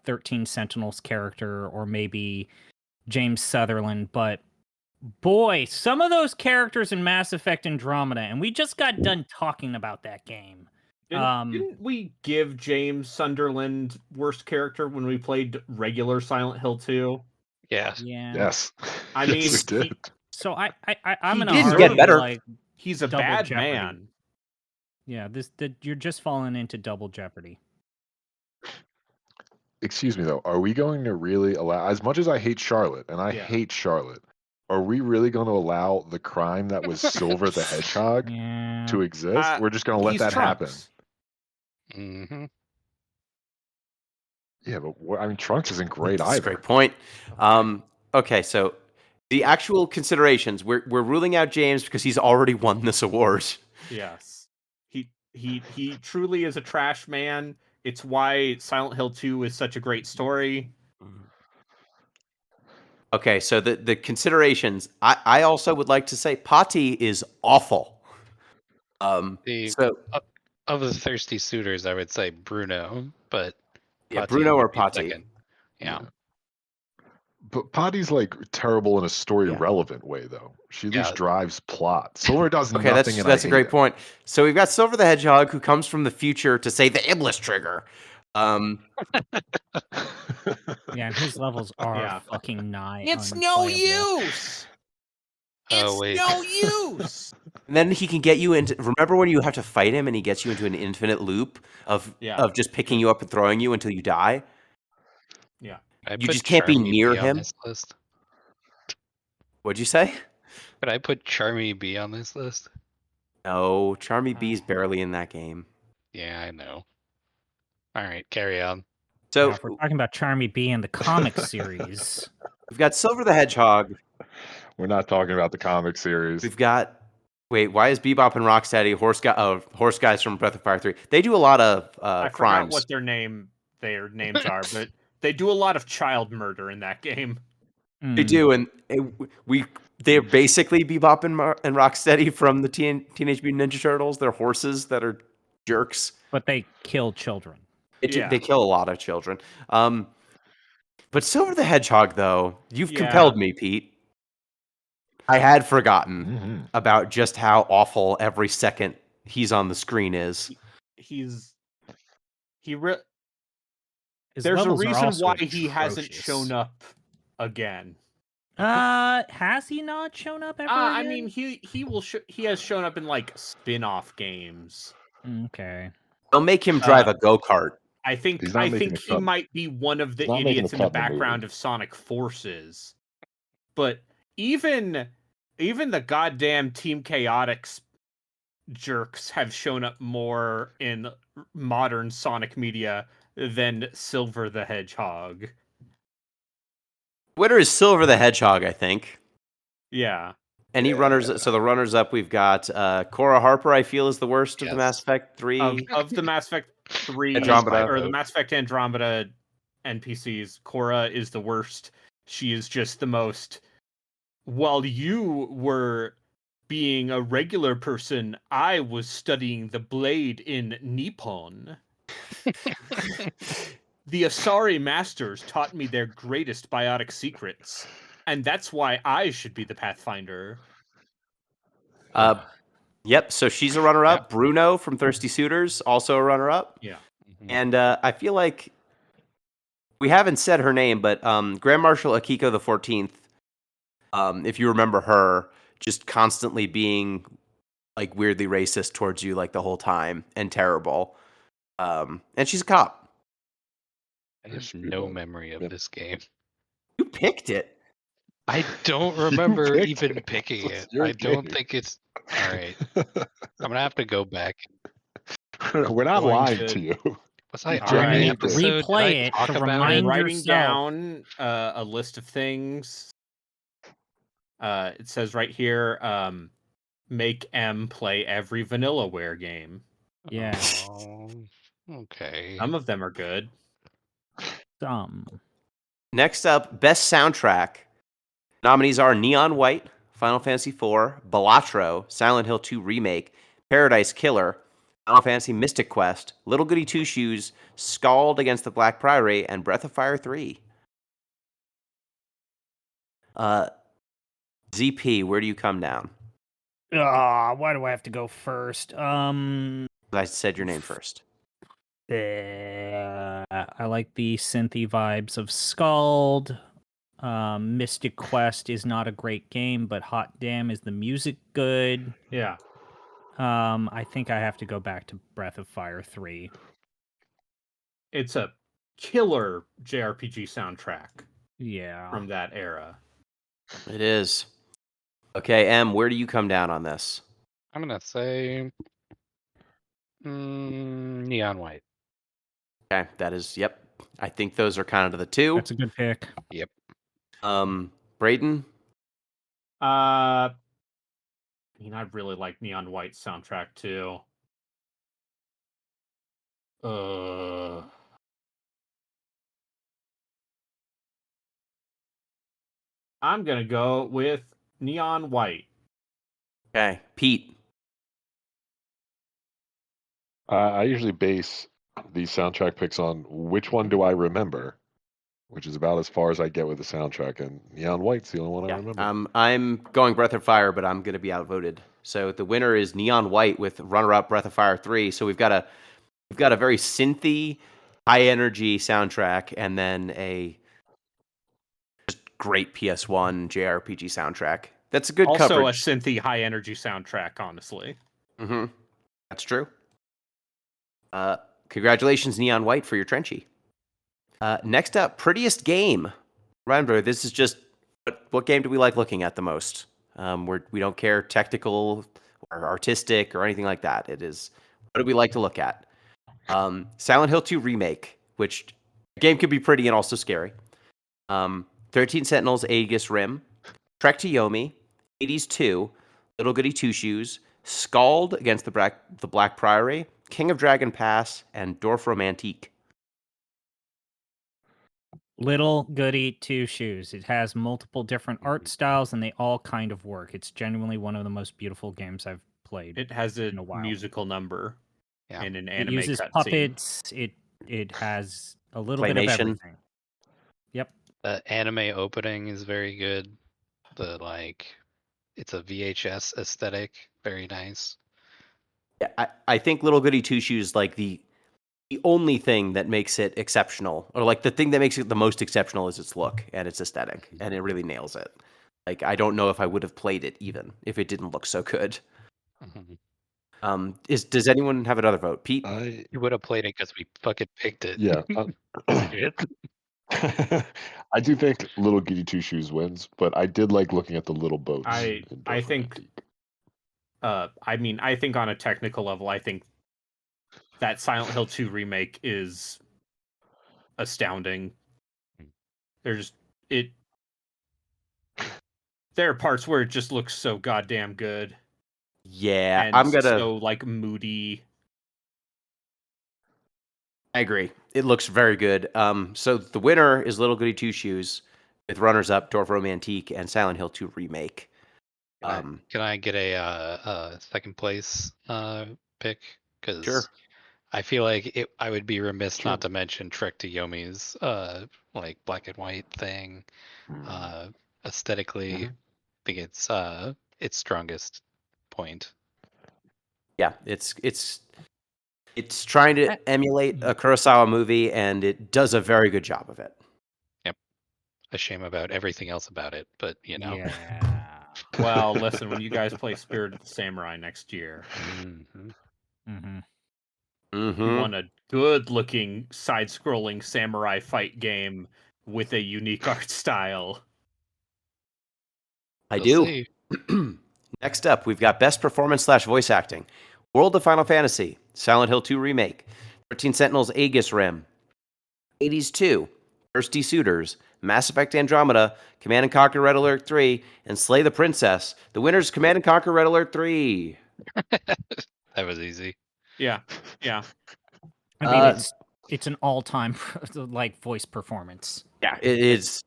13 Sentinels character or maybe James Sutherland, but boy, some of those characters in Mass Effect Andromeda, and we just got done talking about that game. Didn't we give James Sunderland worst character when we played regular Silent Hill 2? Yes. Yeah. Yes. I mean, Yes, we did. So I'm He in a didn't hurry get to, better. like, he's a Double bad Jeopardy. man. Yeah, you're just falling into Double Jeopardy. Excuse me though, are we going to really allow, as much as I hate Charlotte, and I hate Charlotte, are we really going to allow the crime that was Silver the Hedgehog Yeah. to exist? We're just going to let He's that Trunks. happen. Mm-hmm. Yeah, but I mean, Trunks isn't great That's a either. great point. Okay, so the actual considerations, we're ruling out James because he's already won this award. Yes. He truly is a trash man. It's why Silent Hill 2 is such a great story. Okay, so the considerations, I also would like to say Patti is awful. Of the thirsty suitors, I would say Bruno, but yeah, Patti Bruno would or be Patti. second. Yeah. But Patty's like terrible in a story relevant way though. She at least drives plot. Silver does Okay, nothing. that's a great point. So we've got Silver the Hedgehog who comes from the future to say the Iblis trigger. Yeah, and his levels are fucking nigh. It's no unplayable. use. Oh, wait. No use. And then he can get you into. Remember when you have to fight him and he gets you into an infinite loop of just picking you up and throwing you until you die? Yeah. You just can't be near him. List. What'd you say? Could I put Charmy B on this list? No, Charmy B's barely in that game. Yeah, I know. All right, carry on. So Now, if we're talking about Charmy B in the comic series, we've got Silver the Hedgehog. We're not talking about the comic series. We've got. Wait, why is Bebop and Rocksteady horse guys from Breath of Fire 3? They do a lot of I forgot crimes. what their names are, but they do a lot of child murder in that game. They do, and they're basically Bebop and Rocksteady from the Teenage Mutant Ninja Turtles. They're horses that are jerks. but they kill children. Yeah. They kill a lot of children. But Silver the Hedgehog, though, you've Yeah. compelled me, Pete. I had forgotten Mhm. about just how awful every second he's on the screen is. His There's a levels are reason also why he hasn't atrocious. shown up again. Has he not shown up ever? I again? mean, he has shown up in like spin-off games. Okay. They'll make him drive a go-kart. I think He's not making a he cut. might be one of the He's not making a idiots in the cut in the movie. background of Sonic Forces. But even the goddamn Team Chaotix jerks have shown up more in modern Sonic media than Silver the Hedgehog. Winner is Silver the Hedgehog, I think. Yeah. Any runners? So the runners up, we've got Cora Harper. I feel is the worst of the Yes. Mass Effect 3. Of the Mass Effect 3 Andromeda. or the Mass Effect Andromeda NPCs, Cora is the worst. She is just the most. While you were being a regular person, I was studying the blade in Nippon. The Asari masters taught me their greatest biotic secrets, and that's why I should be the Pathfinder. Yep. So she's a runner-up. Bruno from Thirsty Suitors, also a runner-up. Yeah. And I feel like we haven't said her name, but Grand Marshal Akiko the 14th, if you remember her, just constantly being like weirdly racist towards you like the whole time and terrible. And she's a cop. I have no memory of this game. You picked it. I don't remember picked even it. picking It's it. your I don't game. think it's all right. I'm gonna have to go back. We're not Going lying to- to you. Was I All on right. the episode? Did Replay I it talk to about remind it? Writing yourself. down a list of things. It says right here, make M play every Vanillaware game. Yeah. Oh, okay. Some of them are good. Next up, Best Soundtrack. Nominees are Neon White, Final Fantasy IV, Balatro, Silent Hill 2 Remake, Paradise Killer, Final Fantasy Mystic Quest, Little Goody Two Shoes, Scald Against the Black Priory, and Breath of Fire 3. ZP, where do you come down? Why do I have to go first? I said your name first. I like the synthy vibes of Scald. Mystic Quest is not a great game, but hot damn is the music good. Yeah. I think I have to go back to Breath of Fire 3. It's a killer JRPG soundtrack Yeah. from that era. It is. Okay, M, where do you come down on this? I'm gonna say Neon White. Okay, that is, yep. I think those are kind of the two. That's a good pick. Yep. Braden? I mean, I really like Neon White soundtrack too. I'm gonna go with Neon White. Okay, Pete. I usually base these soundtrack picks on which one do I remember, which is about as far as I get with the soundtrack. And Neon White's the only one I remember. I'm going Breath of Fire, but I'm going to be outvoted. So the winner is Neon White with runner-up Breath of Fire 3. So we've got a very synthy, high-energy soundtrack, and then a just great PS1 JRPG soundtrack. That's a good Also coverage. a synthy high energy soundtrack, honestly. Mm-hmm. That's true. Congratulations, Neon White, for your Trenchie. Next up, Prettiest Game. Remember, this is just what game do we like looking at the most? We don't care technical or artistic or anything like that. It is what do we like to look at? Silent Hill 2 Remake, which the game could be pretty and also scary. 13 Sentinels, Aegis Rim, Trek to Yomi, Hades 2, Little Goody Two Shoes, Scald against the Black Priory, King of Dragon Pass, and Dorf Romantique. Little Goody Two Shoes. It has multiple different art styles, and they all kind of work. It's genuinely one of the most beautiful games I've played. It has a in a while. musical number Yeah. and an It anime uses cutscene. puppets. It has a little bit of Claymation. everything. Yep. The anime opening is very good. It's a VHS aesthetic, very nice. Yeah, I think Little Goody Two Shoes like the only thing that makes it exceptional, or like the thing that makes it the most exceptional, is its look and its aesthetic, and it really nails it. Like I don't know if I would have played it even if it didn't look so good. Mhm. Does anyone have another vote? Pete? You would have played it because we fucking picked it. Yeah. Shit. I do think Little Goody Two Shoes wins, but I did like looking at the little boats. I in Dorf think- Romantique. I think on a technical level, I think that Silent Hill 2 remake is astounding. There are parts where it just looks so goddamn good. Yeah, And I'm gonna. so like moody. I agree. It looks very good. So the winner is Little Goody Two Shoes, with runners-up Dorf Romantique and Silent Hill 2 Remake. Can I get a second place pick? Because Sure. I feel like I would be remiss Sure. not to mention Trek to Yomi's like black and white thing. Aesthetically, I think it's its strongest point. Yeah, it's trying to emulate a Kurosawa movie, and it does a very good job of it. A shame about everything else about it, but you know. Yeah. Well, listen, when you guys play Spirit of the Samurai next year, Mhm. Mm-hmm. you Mm-hmm. want a good-looking side-scrolling samurai fight game with a unique art style. I We'll do. see. Next up, we've got Best Performance / Voice Acting. World of Final Fantasy, Silent Hill 2 Remake, 13 Sentinels Aegis Rim, Hades 2, Thirsty Suitors, Mass Effect Andromeda, Command & Conquer Red Alert 3, and Slay the Princess. The winner's Command & Conquer Red Alert 3. That was easy. Yeah. I mean, it's an all-time like voice performance. Yeah, it is.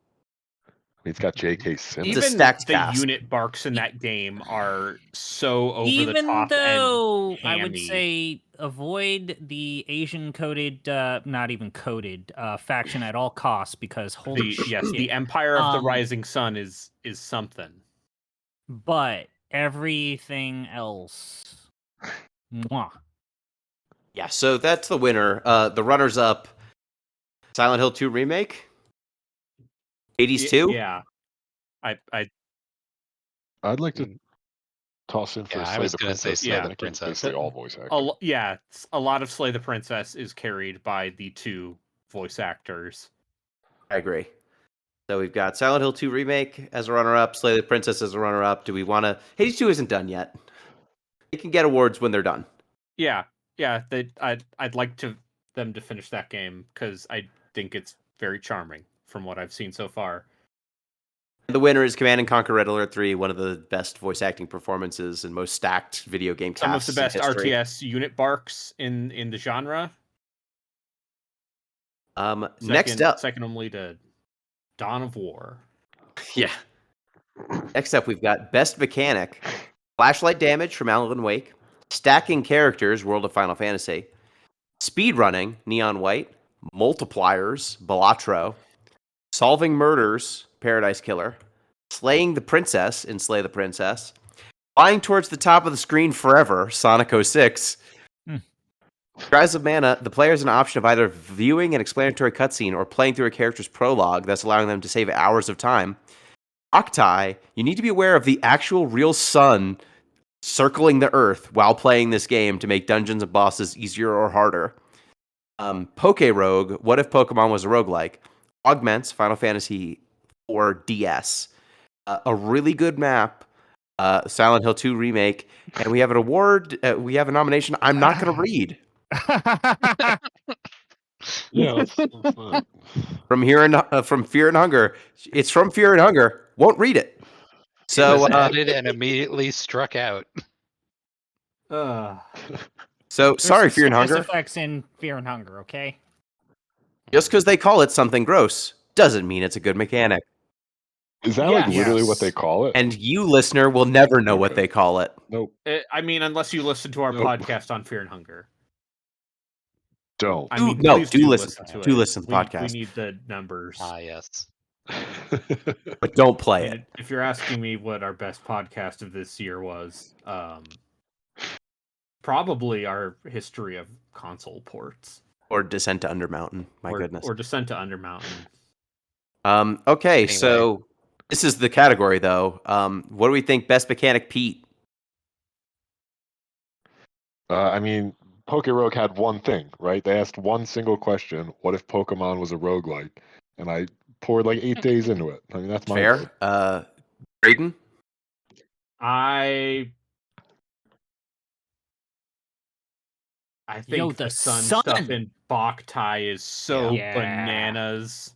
It's got J.K. Simmons. a Even stacked the cast. unit barks in that game are so over the Even top though and I would hammy. say avoid the Asian coded, not even coded, faction at all costs, because holy shit. the Empire of the Um, Rising Sun is something. But everything else, mwah. Yeah, so that's the winner. The runners-up, Silent Hill 2 Remake, Hades 2. Yeah. I'd like to toss in for Yeah, I Slay was the gonna say Princess. Slay Yeah, the that game's Princess. basically all voice acting. A lot of Slay the Princess is carried by the two voice actors. I agree. So we've got Silent Hill 2 Remake as a runner-up, Slay the Princess as a runner-up. Do we want to... Hades 2 isn't done yet. They can get awards when they're done. Yeah. I'd like them to finish that game because I think it's very charming from what I've seen so far. The winner is Command & Conquer Red Alert 3, one of the best voice acting performances and most stacked video game casts Some of the best in history. RTS unit barks in the genre. Next up, Second only to Dawn of War. yeah. Next up, we've got Best Mechanic, Flashlight Damage from Alan Wake, Stacking Characters, World of Final Fantasy, Speedrunning, Neon White, Multipliers, Balatro, Solving Murders, Paradise Killer, Slaying the Princess in Slay the Princess, Flying Towards the Top of the Screen Forever, Sonic 06, Cries of Mana, the player has an option of either viewing an explanatory cutscene or playing through a character's prologue, thus allowing them to save hours of time. Octai, you need to be aware of the actual real sun circling the Earth while playing this game to make dungeons and bosses easier or harder. Poke Rogue, what if Pokemon was a roguelike? Augments, Final Fantasy IV DS. A really good map Silent Hill 2 remake, and we have an award. We have a nomination. I'm not going to read. Yeah, let's From Fear and Hunger. It's from Fear and Hunger. Won't read it. It So was added and immediately struck out. Uh, so sorry, Fear and Hunger. Effects in Fear and Hunger, okay? Just because they call it something gross doesn't mean it's a good mechanic. Is that like Yes. literally what they call it? And you, listener, will never know what they call it. Nope. I mean, unless you listen to our Nope. podcast on Fear and Hunger. Don't. I Do- mean, no, please do listen to do it. listen to the podcast. We need the numbers. Ah, yes. But don't play And it. if you're asking me what our best podcast of this year was, probably our history of console ports. Or Descent to Undermountain. My goodness. Or Descent to Undermountain. Okay, Anyway. so this is the category, though. What do we think? Best mechanic, Pete. I mean, Pokerogue had one thing, right? They asked one single question: what if Pokemon was a roguelike? And I poured like 8 days into it. I mean, that's my vote. Fair. Braden. I think Yo, the the sun sun! stuff in Boktai is so Yeah. bananas.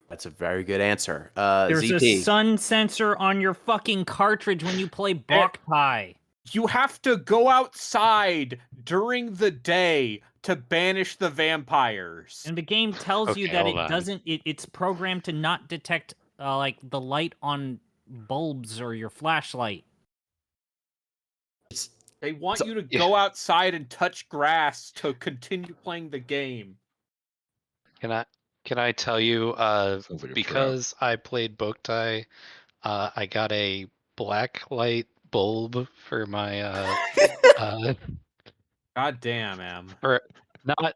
That's a very good answer. There's ZP. a sun sensor on your fucking cartridge when you play Boktai. You have to go outside during the day to banish the vampires. And the game tells you Okay, that hold it on. doesn't. It's programmed to not detect like the light on bulbs or your flashlight. They want So- you to go outside and touch grass to continue playing the game. Can I tell you, Sounds like a trap. because I played Boktai, I got a black light bulb for my God damn, Em. for not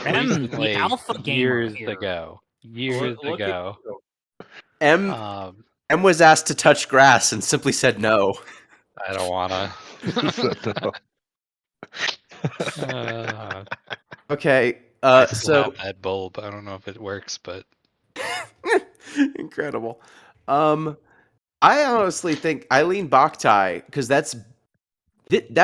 Em, the recently, alpha gamer years here. ago. Years Look at ago. you. M Um, was asked to touch grass and simply said no. I don't wanna. No. Okay. I still So have that bulb. I don't know if it works, but incredible. I honestly think Eileen Boktai, because that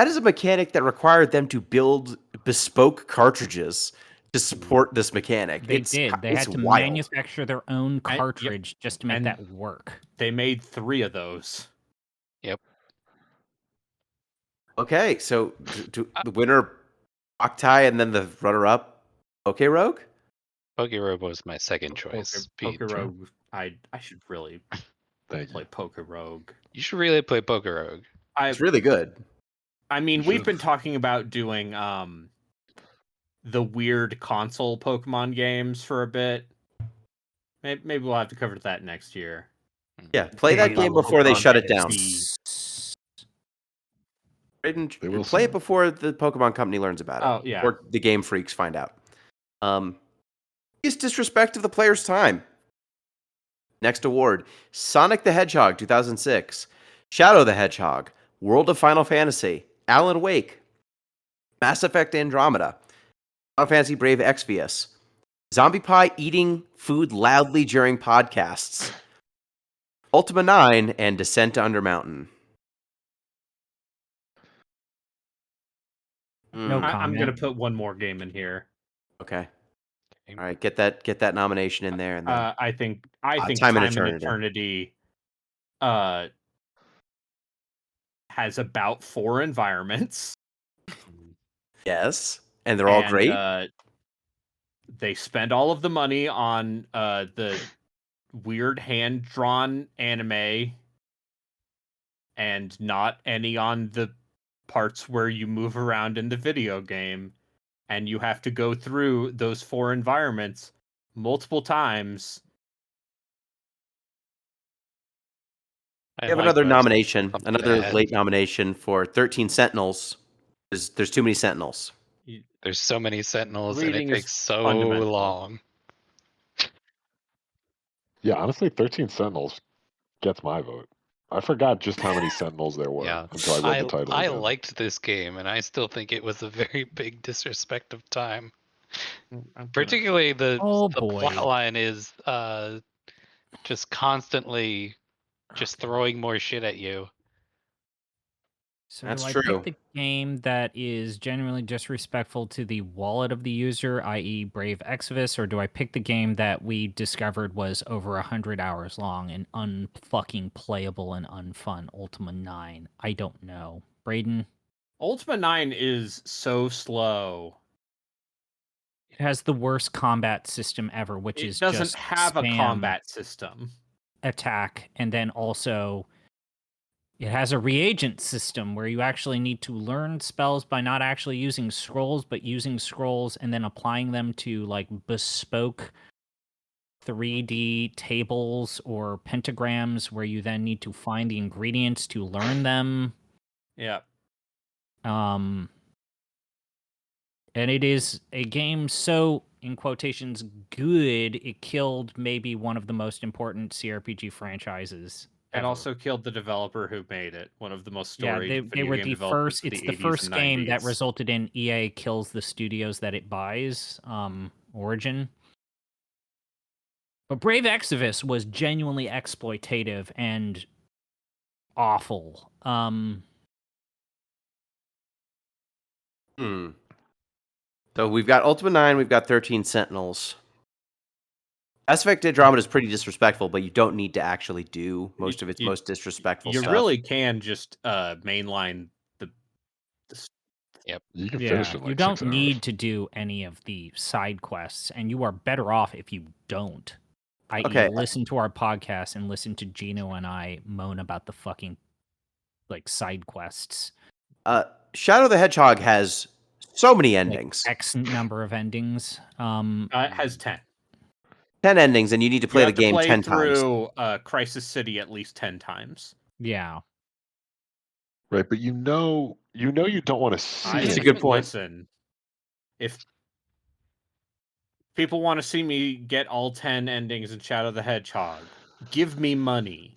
is a mechanic that required them to build bespoke cartridges to support this mechanic. They it's, did. They it's had to wild. manufacture their own yep. cartridge just to make And- that work. They made 3 of those. Okay, so the winner Boktai and then the runner-up Pokerogue? Pokerogue was my second choice. Pete. Pokerogue. I should really Thank play you. Pokerogue. You should really play Pokerogue. It's really good. I mean, You we've should. been talking about doing the weird console Pokemon games for a bit. Maybe we'll have to cover that next year. Yeah, play that game before they shut it down. See. Braden, They will play soon. it before the Pokemon Company learns about it. Oh, yeah. Or the Game Freaks find out. It's disrespect of the player's time. Next award, Sonic the Hedgehog 2006, Shadow the Hedgehog, World of Final Fantasy, Alan Wake, Mass Effect Andromeda, Final Fantasy Brave Exvius, ZombiePie eating food loudly during podcasts, Ultima 9, and Descent to Undermountain. No I'm comment. gonna put one more game in here. Okay. All right, get that nomination in there, and then I think Time Time and and Eternity. Eternity has about 4 environments. yes, and they're all and, great. They spend all of the money on the weird hand-drawn anime and not any on the parts where you move around in the video game. And you have to go through those 4 environments multiple times. I We have like another most nomination, something another bad. late nomination for 13 Sentinels. There's too many Sentinels. There's so many sentinels and it Reading is takes so fundamental. long. Yeah, honestly, 13 Sentinels gets my vote. I forgot just how many Sentinels there were Yeah, until I read the title. I again. liked this game, and I still think it was a very big disrespect of time. Particularly the Oh, the boy. plot line is just constantly just throwing more shit at you. So That's do I true. pick the game that is genuinely disrespectful to the wallet of the user, i.e. Brave Exvius, or do I pick the game that we discovered was over 100 hours long and unfucking playable and unfun, Ultima 9? I don't know. Braden? Ultima 9 is so slow. It has the worst combat system ever, which It is doesn't just have a spam combat system. attack, and then also it has a reagent system where you actually need to learn spells by not actually using scrolls, but using scrolls and then applying them to like bespoke 3D tables or pentagrams where you then need to find the ingredients to learn them. Yeah. And it is a game so, in quotations, good, it killed maybe one of the most important CRPG franchises It ever. also killed the developer who made it. One of the most Yeah, storied they video were game the developers first. of It's the the 80s first and game that 90s. resulted in EA kills the studios that it buys. Origin. But Brave Exvius was genuinely exploitative and awful. So we've got Ultima 9, we've got 13 Sentinels. Mass Effect Andromeda is pretty disrespectful, but you don't need to actually do most of its most disrespectful You stuff. really can just mainline the You can finish in like you don't 6 hours. need to do any of the side quests, and you are better off if you don't. I.e., Okay. listen to our podcast and listen to Gino and I moan about the fucking like side quests. Shadow the Hedgehog has so many Like, endings. X number of endings. it has 10. 10 endings, and you need to play You the have to game play 10 times. through Crisis City at least 10 times. Yeah. Right, but you know you don't want to see That's a it. good point. Listen, if people want to see me get all 10 endings in Shadow the Hedgehog, give me money.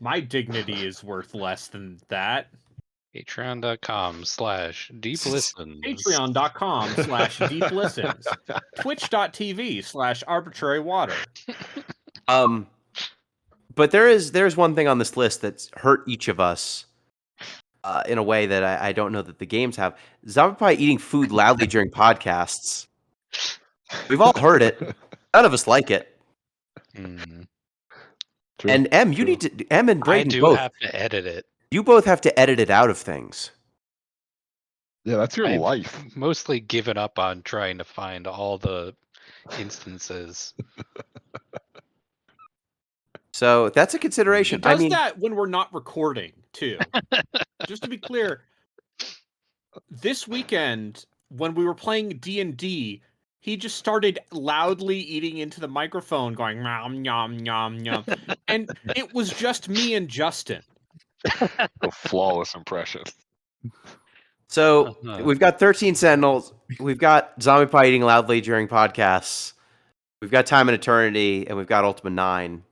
My dignity is worth less than that. Patreon.com/deeplistens. Patreon.com/deeplistens. Twitch.tv/ArbitraryWater. But there's one thing on this list that's hurt each of us in a way that I don't know that the games have. ZombiePie eating food loudly during podcasts. We've all heard it. None of us like it. Mm. True, And M, you true. need to M and I Braden do both. have to edit it. You both have to edit it out of things. Yeah, that's your I've life. mostly given up on trying to find all the instances. So that's a consideration. He does I mean, that when we're not recording, too. Just to be clear, this weekend, when we were playing D&D, he just started loudly eating into the microphone, going, nom, nom, nom, nom. And it was just me and Justin. A flawless impression. so we've got 13 Sentinels. We've got ZombiePie eating loudly during podcasts. We've got Time and Eternity, and we've got Ultima 9,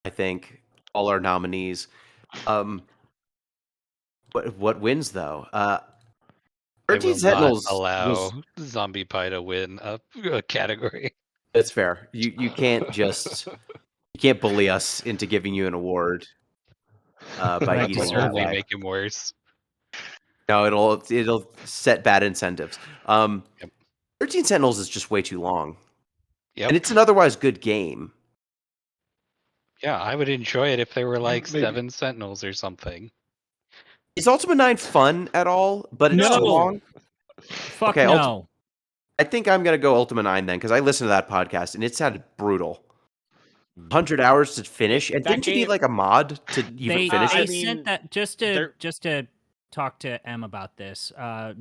I think. All our nominees. What wins, though? I 13 will not Sentinels allow was... ZombiePie to win a category. That's fair. You can't just... You can't bully us into giving you an award by That eating It'll that only way. make him worse. No, it'll set bad incentives. 13 Sentinels is just way too long. Yep. And it's an otherwise good game. Yeah, I would enjoy it if there were like Maybe. 7 Sentinels or something. Is Ultima 9 fun at all? But it's No. too long? Fuck Okay, no. I think I'm going to go Ultima 9 then, because I listened to that podcast, and it sounded brutal. 100 hours to finish? And That didn't you need game- like a mod to even They, finish they it? mean, sent that just to talk to Em about this.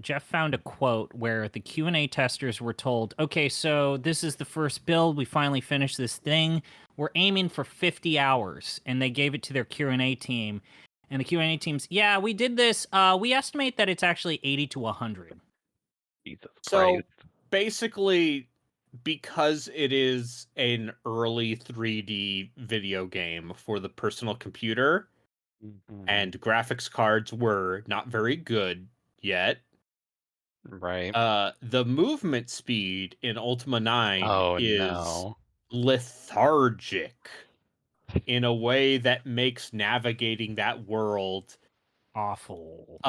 Jeff found a quote where the Q&A testers were told, "Okay, so this is the first build. We finally finished this thing. We're aiming for 50 hours." And they gave it to their Q&A team. And the Q&A team's, "Yeah, we did this. We estimate that it's actually 80 to 100." Jesus So basically, because it is an early 3D video game for the personal computer, and graphics cards were not very good yet, Right. the movement speed in Ultima 9 Oh is no. lethargic. in a way that makes navigating that world Awful.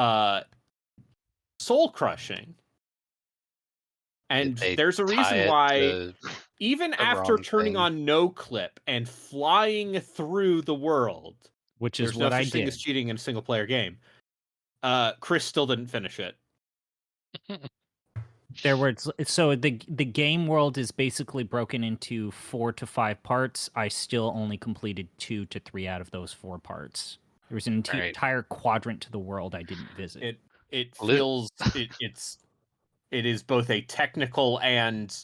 soul crushing. And They there's a tie reason it why, to even the after wrong turning thing. on no clip and flying through the world, Which is there's what no I such thing did. as cheating in a single player game. Chris still didn't finish it. There were so the game world is basically broken into 4 to 5 parts. I still only completed 2 to 3 out of those 4 parts. There was an Right. entire quadrant to the world I didn't visit. It Li- feels it is both a technical and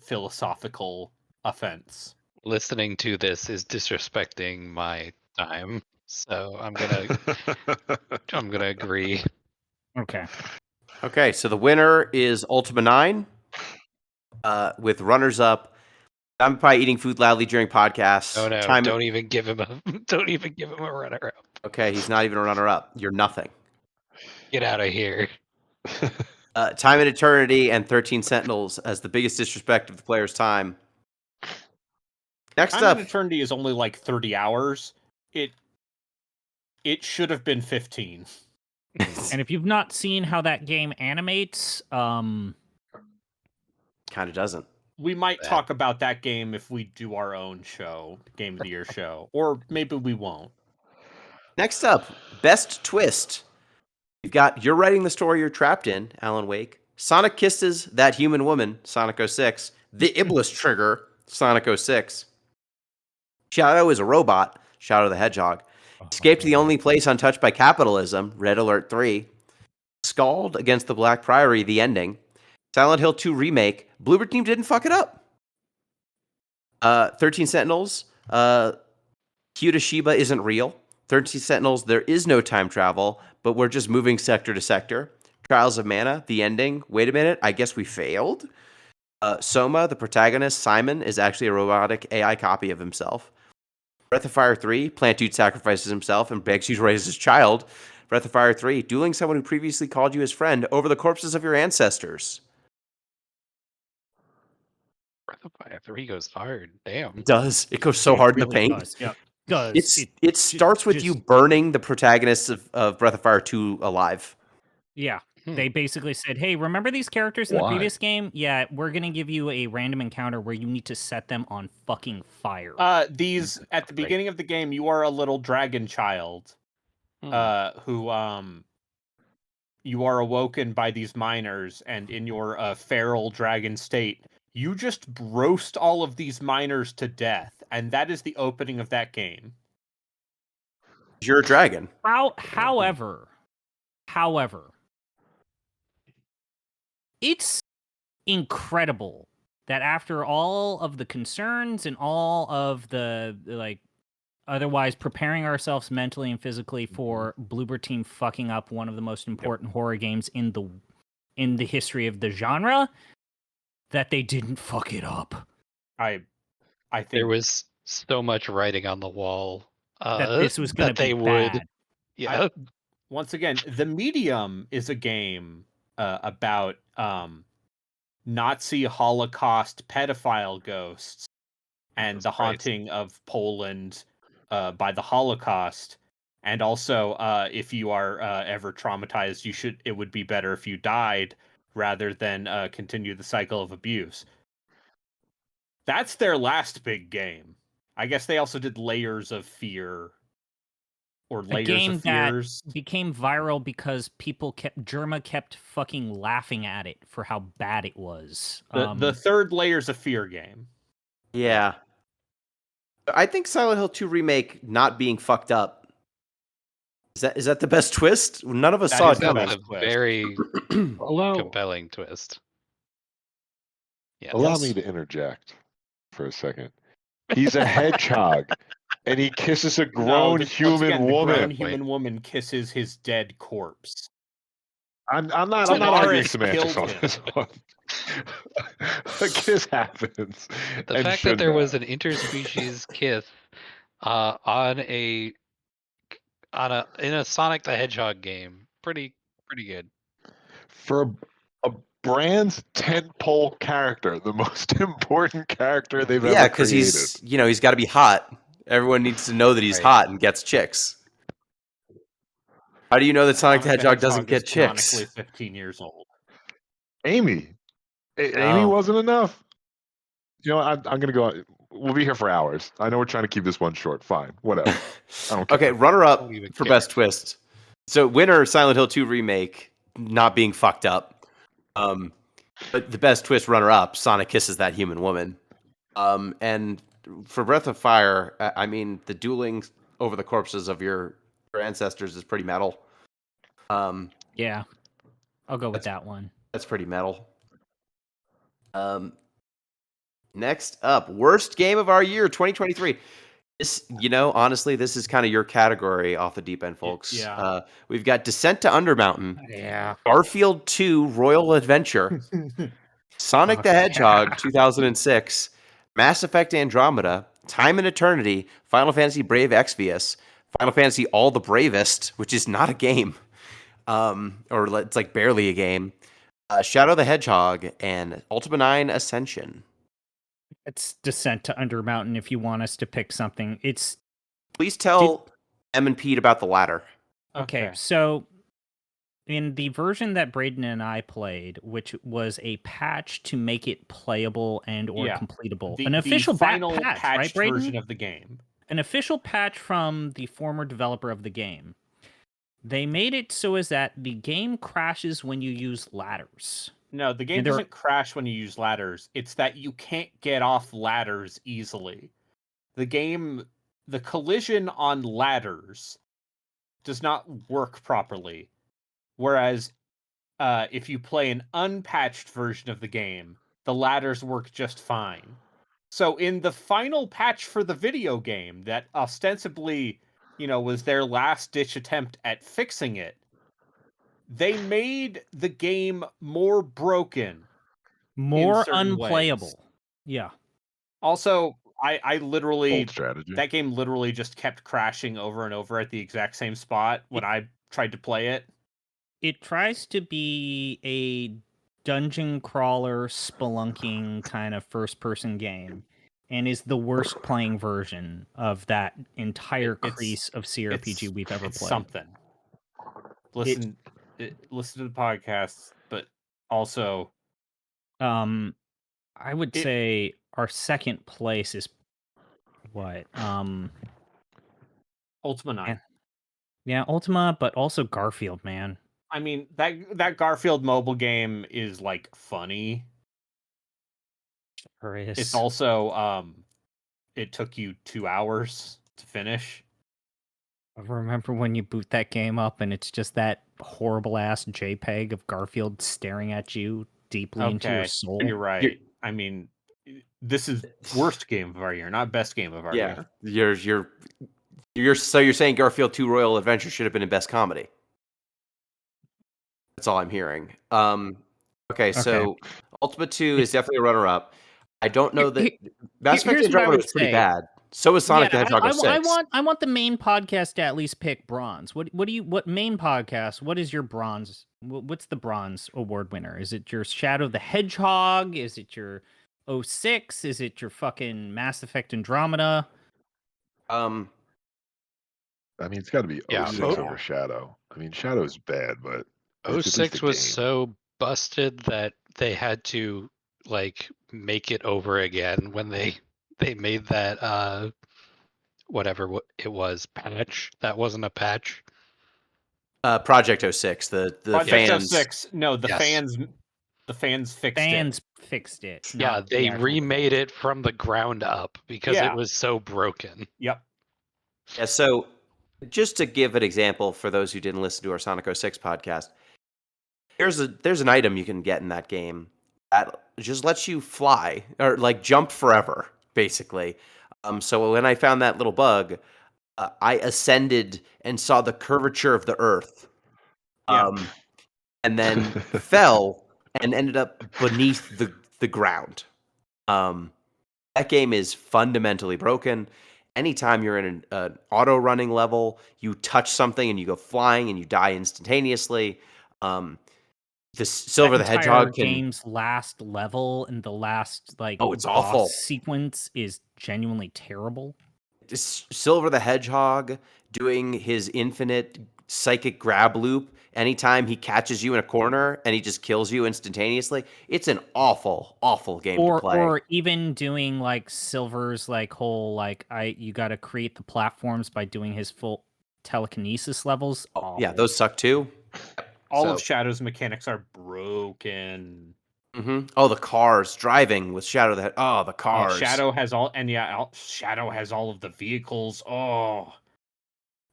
philosophical offense. Listening to this is disrespecting my time, so I'm gonna agree. Okay. Okay, so the winner is Ultima 9, with runners up. ZombiePie eating food loudly during podcasts. Oh no! Time- Don't even give him a runner up. Okay, he's not even a runner up. You're nothing. Get out of here. Time and Eternity and 13 Sentinels as the biggest disrespect of the player's time. Next Time up, and Eternity is only like 30 hours. It should have been 15. And if you've not seen how that game animates, kind of doesn't. We might That- talk about that game if we do our own show, Game of the Year show, or maybe we won't. Next up, Best Twist. You've got You're Writing the Story You're Trapped In, Alan Wake. Sonic Kisses That Human Woman, Sonic 06. The Iblis Trigger, Sonic 06. Shadow is a Robot, Shadow the Hedgehog. Escape to the Only Place Untouched by Capitalism, Red Alert 3. Scald Against the Black Priory, The Ending. Silent Hill 2 Remake. Bloober Team didn't fuck it up. 13 Sentinels. Kyuta Shiba Isn't Real. 13 Sentinels, There Is No Time Travel, but we're just moving sector to sector. Trials of Mana, The Ending. Wait a minute, I guess we failed. Soma, the protagonist, Simon, is actually a robotic AI copy of himself. Breath of Fire 3, Plant Dude sacrifices himself and begs you to raise his child. Breath of Fire 3, dueling someone who previously called you his friend over the corpses of your ancestors. Breath of Fire 3 goes hard. Damn. It does. It goes so hard in the really paint. does. Yeah. Does. It starts with you burning the protagonists of Breath of Fire 2 alive. Yeah. They basically said, hey, remember these characters in the Why? previous game? Yeah, we're going to give you a random encounter where you need to set them on fucking fire. These at the beginning of the game, you are a little dragon child, who you are awoken by these miners, and in your feral dragon state, you just roast all of these miners to death, and that is the opening of that game. You're a dragon. However, it's incredible that after all of the concerns and all of the otherwise preparing ourselves mentally and physically for Bloober Team fucking up one of the most important horror games in the history of the genre, that they didn't fuck it up. I think There was so much writing on the wall That this was going that to be they would. bad. Yeah. once again, The Medium is a game about Nazi Holocaust pedophile ghosts and the haunting of Poland by the Holocaust. And also, if you are ever traumatized, it would be better if you died rather than continue the cycle of abuse. That's their last big game. I guess they also did Layers of Fear. Or A Layers game of Fears. that became viral because Germa kept fucking laughing at it for how bad it was. The third Layers of Fear game. Yeah. I think Silent Hill 2 Remake not being fucked up. Is that the best twist? None of us That saw is it the coming. best A twist. very Allow compelling twist. Yeah. allow Yes. me to interject for a second. He's a hedgehog, and he kisses a grown Once human again, the woman. grown human woman kisses his dead corpse. I'm not Solara arguing semantics killed on him. this one. A kiss happens. The and fact that should there was have. an interspecies kiss in a Sonic the Hedgehog game, pretty good. For a brand's tentpole character, the most important character they've Yeah, ever because created. he's got to be hot. Everyone needs to know that he's Right. hot and gets chicks. How do you know that Sonic the Hedgehog doesn't Hedgehog is get chicks? canonically 15 years old. Amy. Amy Oh. wasn't enough. You know, I'm going to go. We'll be here for hours. I know we're trying to keep this one short. Fine. Whatever. I don't care. Okay, runner up Don't even for care. best twist. So winner Silent Hill 2 remake, not being fucked up. But the best twist runner up, Sonic kisses that human woman. And for Breath of Fire, I mean, the dueling over the corpses of your ancestors is pretty metal. Yeah, I'll go with that one. That's pretty metal. Next up, worst game of our year, 2023. This, honestly, this is kind of your category off the deep end, folks. Yeah. We've got Descent to Undermountain, Yeah. Garfield 2 Royal Adventure, Sonic the Hedgehog 2006, Mass Effect Andromeda, Time and Eternity, Final Fantasy Brave Exvius, Final Fantasy All the Bravest, which is not a game, or it's like barely a game, Shadow the Hedgehog, and Ultima 9 Ascension. It's Descent to Undermountain if you want us to pick something. Please tell Em and Pete about the latter. Okay, so in the version that Braden and I played, which was a patch to make it playable and or completable, an official final patch, patched right, Braden? version of the game. An official patch from the former developer of the game. They made it so as that the game crashes when you use ladders. No, the game doesn't crash when you use ladders. It's that you can't get off ladders easily. The collision on ladders does not work properly. Whereas if you play an unpatched version of the game, the ladders work just fine. So in the final patch for the video game that ostensibly, was their last-ditch attempt at fixing it, they made the game more broken. More certain unplayable. ways. Yeah. Also, I literally... Old strategy. That game literally just kept crashing over and over at the exact same spot when I tried to play it. It tries to be a dungeon crawler, spelunking kind of first-person game, and is the worst playing version of that entire crease of CRPG we've ever it's played. Something. Listen to the podcast, but also, I would say our second place is what? Ultima 9. Yeah, Ultima, but also Garfield, man. I mean, that Garfield mobile game is like funny. Sure is. It's also it took you 2 hours to finish. I remember when you boot that game up and it's just that horrible ass JPEG of Garfield staring at you deeply into your soul. You're right. I mean, this is worst game of our year, not best game of our year. You're saying Garfield 2 Royal Adventure should have been in best comedy. That's all I'm hearing. Okay, so Ultima 2 is definitely a runner-up. I don't know that Mass Effect Andromeda was pretty bad. So is Sonic the Hedgehog 06. I want the main podcast to at least pick bronze. What main podcast? What is your bronze? What's the bronze award winner? Is it your Shadow the Hedgehog? Is it your 06? Is it your fucking Mass Effect Andromeda? I mean, it's got to be 06 over Shadow. I mean, Shadow's bad, but 06 was so busted that they had to make it over again when they made that whatever it was patch. That wasn't a patch. Project 06. The Project fans. 06. No, the fans fixed it. Fans fixed it. Yeah, they remade it from the ground up because it was so broken. Yep. Yeah, so just to give an example for those who didn't listen to our Sonic 06 podcast, there's an item you can get in that game that just lets you fly or jump forever, basically. So when I found that little bug, I ascended and saw the curvature of the Earth, and then fell and ended up beneath the ground. That game is fundamentally broken. Anytime you're in an auto running level, you touch something and you go flying and you die instantaneously. The Silver the Hedgehog game's last level and the last it's awful sequence is genuinely terrible. Silver the Hedgehog doing his infinite psychic grab loop anytime he catches you in a corner and he just kills you instantaneously. It's an awful, awful game to play. Or even doing like Silver's like whole like you got to create the platforms by doing his full telekinesis levels. Yeah, those suck too. All of Shadow's mechanics are broken. Oh, the cars driving with Shadow the the cars. Shadow has all, and Shadow has all of the vehicles. Oh,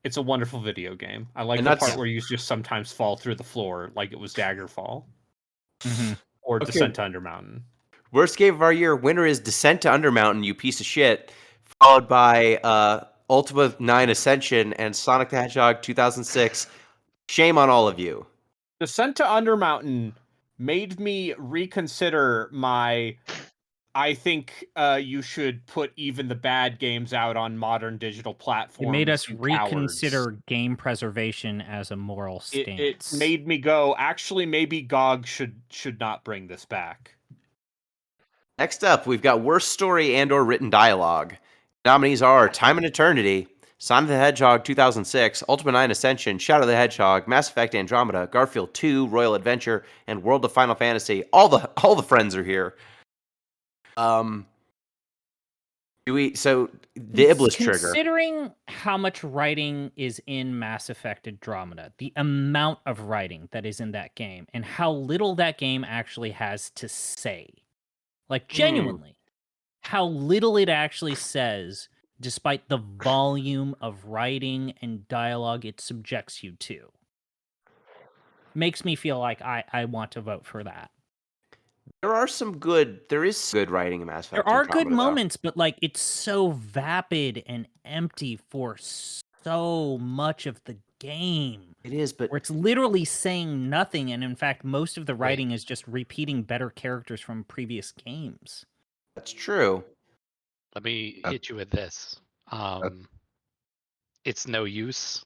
it's a wonderful video game. I like the part where you just sometimes fall through the floor like it was Daggerfall. Or Descent to Undermountain. Worst game of our year, winner is Descent to Undermountain, you piece of shit, followed by Ultima 9 Ascension and Sonic the Hedgehog 2006. Shame on all of you. Descent to Undermountain made me reconsider my I think you should put even the bad games out on modern digital platforms. It made us reconsider game preservation as a moral stance. It made me go, actually, maybe GOG should not bring this back. Next up, we've got Worst Story and or Written Dialogue. Nominees are Time and Eternity, Sonic the Hedgehog 2006, Ultima 9 Ascension, Shadow the Hedgehog, Mass Effect Andromeda, Garfield 2, Royal Adventure, and World of Final Fantasy. All the friends are here. The Iblis trigger. Considering how much writing is in Mass Effect Andromeda, the amount of writing that is in that game, and how little that game actually has to say. Like, genuinely, how little it actually says, despite the volume of writing and dialogue it subjects you to. Makes me feel like I want to vote for that. There is good writing in Mass Effect. There are good moments, but like it's so vapid and empty for so much of the game. It is, but where it's literally saying nothing, and in fact, most of the writing is just repeating better characters from previous games. That's true. Let me hit you with this. It's no use.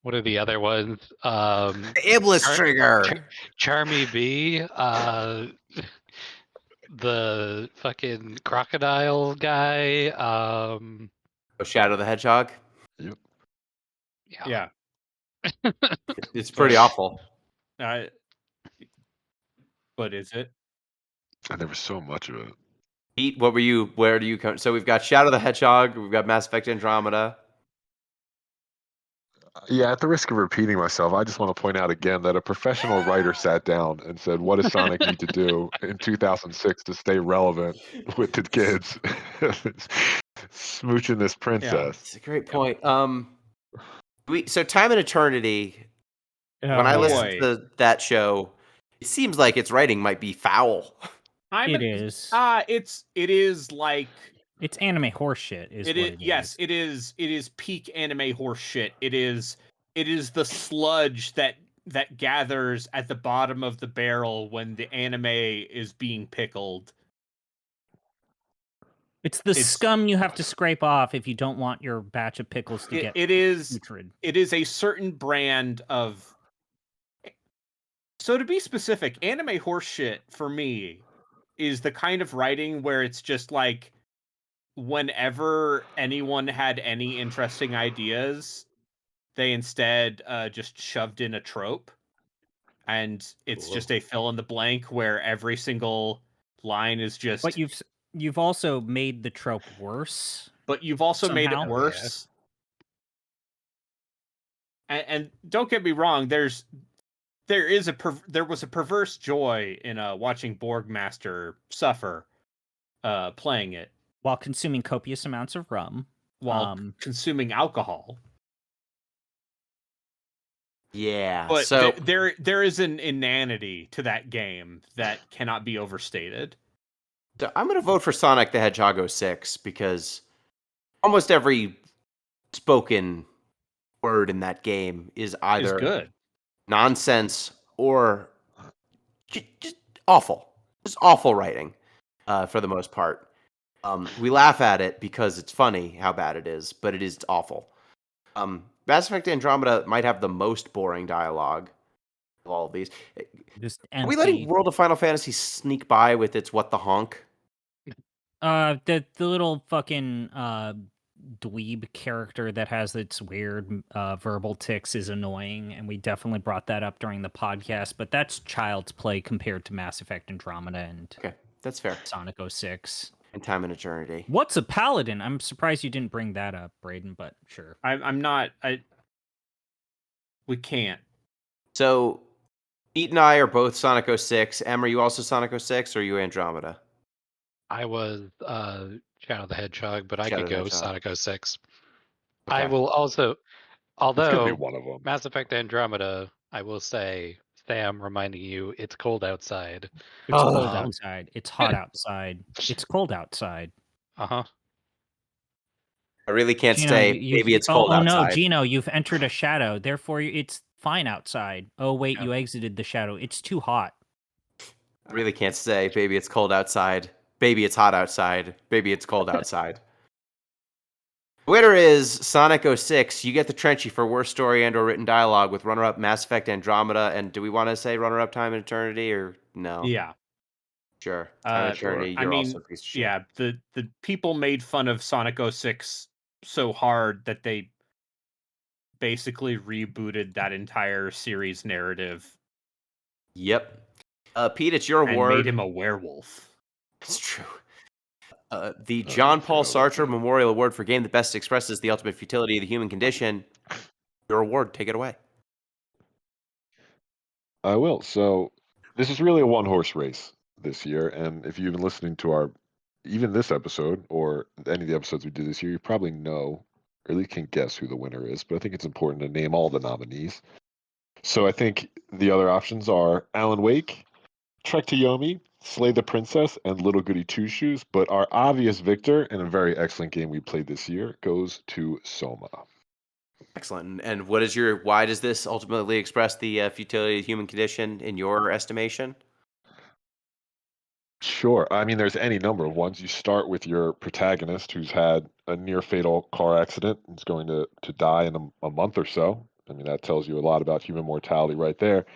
What are the other ones? The Iblis trigger. Charmy B. The fucking crocodile guy. Shadow the Hedgehog. Yep. Yeah. It's pretty awful. But is it? And there was so much of it. Pete, where do you come? So we've got Shadow the Hedgehog, we've got Mass Effect Andromeda. Yeah, at the risk of repeating myself, I just want to point out again that a professional writer sat down and said, what does Sonic need to do in 2006 to stay relevant with the kids? Smooching this princess. Yeah, it's a great point. So Time and Eternity, when I listen to that show, it seems like its writing might be foul. It is. It is like it's anime horseshit. Yes, it is. It is peak anime horseshit. It is the sludge that gathers at the bottom of the barrel when the anime is being pickled. It's scum you have to scrape off if you don't want your batch of pickles to get putrid. It is a certain brand of. So to be specific, anime horseshit for me is the kind of writing where it's just like, whenever anyone had any interesting ideas, they instead just shoved in a trope, and it's just a fill in the blank where every single line is just. But you've also made the trope worse. But you've also made it worse. Yeah. And don't get me wrong, there was a perverse joy in watching Borgmaster suffer playing it. While consuming copious amounts of rum. While consuming alcohol. Yeah. But so there is an inanity to that game that cannot be overstated. I'm going to vote for Sonic the Hedgehog 06 because almost every spoken word in that game is either good, nonsense, or just awful. Just awful writing for the most part. We laugh at it because it's funny how bad it is, but it is awful. Mass Effect Andromeda might have the most boring dialogue of all of these. Are we letting World of Final Fantasy sneak by with its what the honk? The little fucking dweeb character that has its weird verbal tics is annoying, and we definitely brought that up during the podcast. But that's child's play compared to Mass Effect Andromeda and Okay, that's fair. Sonic 06. And Time and Eternity. What's a paladin? I'm surprised you didn't bring that up, Braden. But sure. I'm not. We can't. So, Pete and I are both Sonic 06. Em, are you also Sonic 06 or are you Andromeda? I was Shadow the Hedgehog, but I Shadow could the go Hedgehog. Sonic 06. I Okay. will also, It's gonna be although one of them. Mass Effect Andromeda, I will say, Sam, reminding you, it's cold outside. It's cold Um, outside. It's hot outside. It's cold outside. Uh-huh. I really can't Gino, stay. you've, Maybe it's cold oh no, outside. Gino, you've entered a shadow. Therefore, it's fine outside. Oh wait, Yeah. you exited the shadow. It's too hot. I really can't stay. Baby, it's cold outside. Baby, it's hot outside. Baby, it's cold outside. Winner is Sonic 06. You get the Trenchy for worst story and/or written dialogue with runner-up Mass Effect Andromeda. And do we want to say runner-up Time and Eternity or no? Yeah. Sure. Time and Sure. Eternity. I You're mean, also a piece of shit. yeah. The people made fun of Sonic 06 so hard that they basically rebooted that entire series narrative Yep. Pete, it's your and award. made him a werewolf. It's true. The John Paul forgot about Sartre that. Memorial Award for game that best expresses the ultimate futility of the human condition. Your award. Take it away. I will. So this is really a one-horse race this year, and if you've been listening to even this episode or any of the episodes we did this year, you probably know, or at least can guess who the winner is. But I think it's important to name all the nominees. So I think the other options are Alan Wake, Trek to Yomi, Slay the Princess, and Little Goody Two Shoes. But our obvious victor, and a very excellent game we played this year, goes to Soma. Excellent. And what is why does this ultimately express the futility of the human condition in your estimation? Sure. I mean, there's any number of ones. You start with your protagonist who's had a near fatal car accident and is going to die in a month or so. I mean, that tells you a lot about human mortality right there.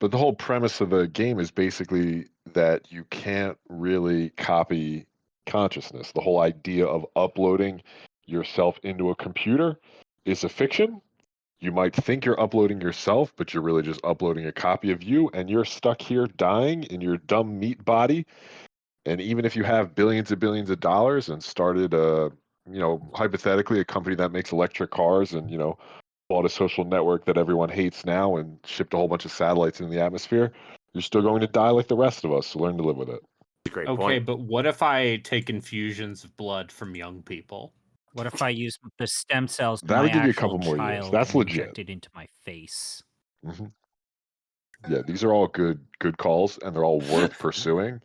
But the whole premise of the game is basically that you can't really copy consciousness. The whole idea of uploading yourself into a computer is a fiction. You might think you're uploading yourself, but you're really just uploading a copy of you, and you're stuck here dying in your dumb meat body. And even if you have billions of dollars and started hypothetically a company that makes electric cars and, bought a social network that everyone hates now and shipped a whole bunch of satellites in the atmosphere, you're still going to die like the rest of us. So learn to live with it. That's a great Okay, point. but what if I take infusions of blood from young people? What if I use the stem cells of That my would give you a actual couple more years. child That's and legit. inject it into my face? hmm Yeah, these are all good calls, and they're all worth pursuing.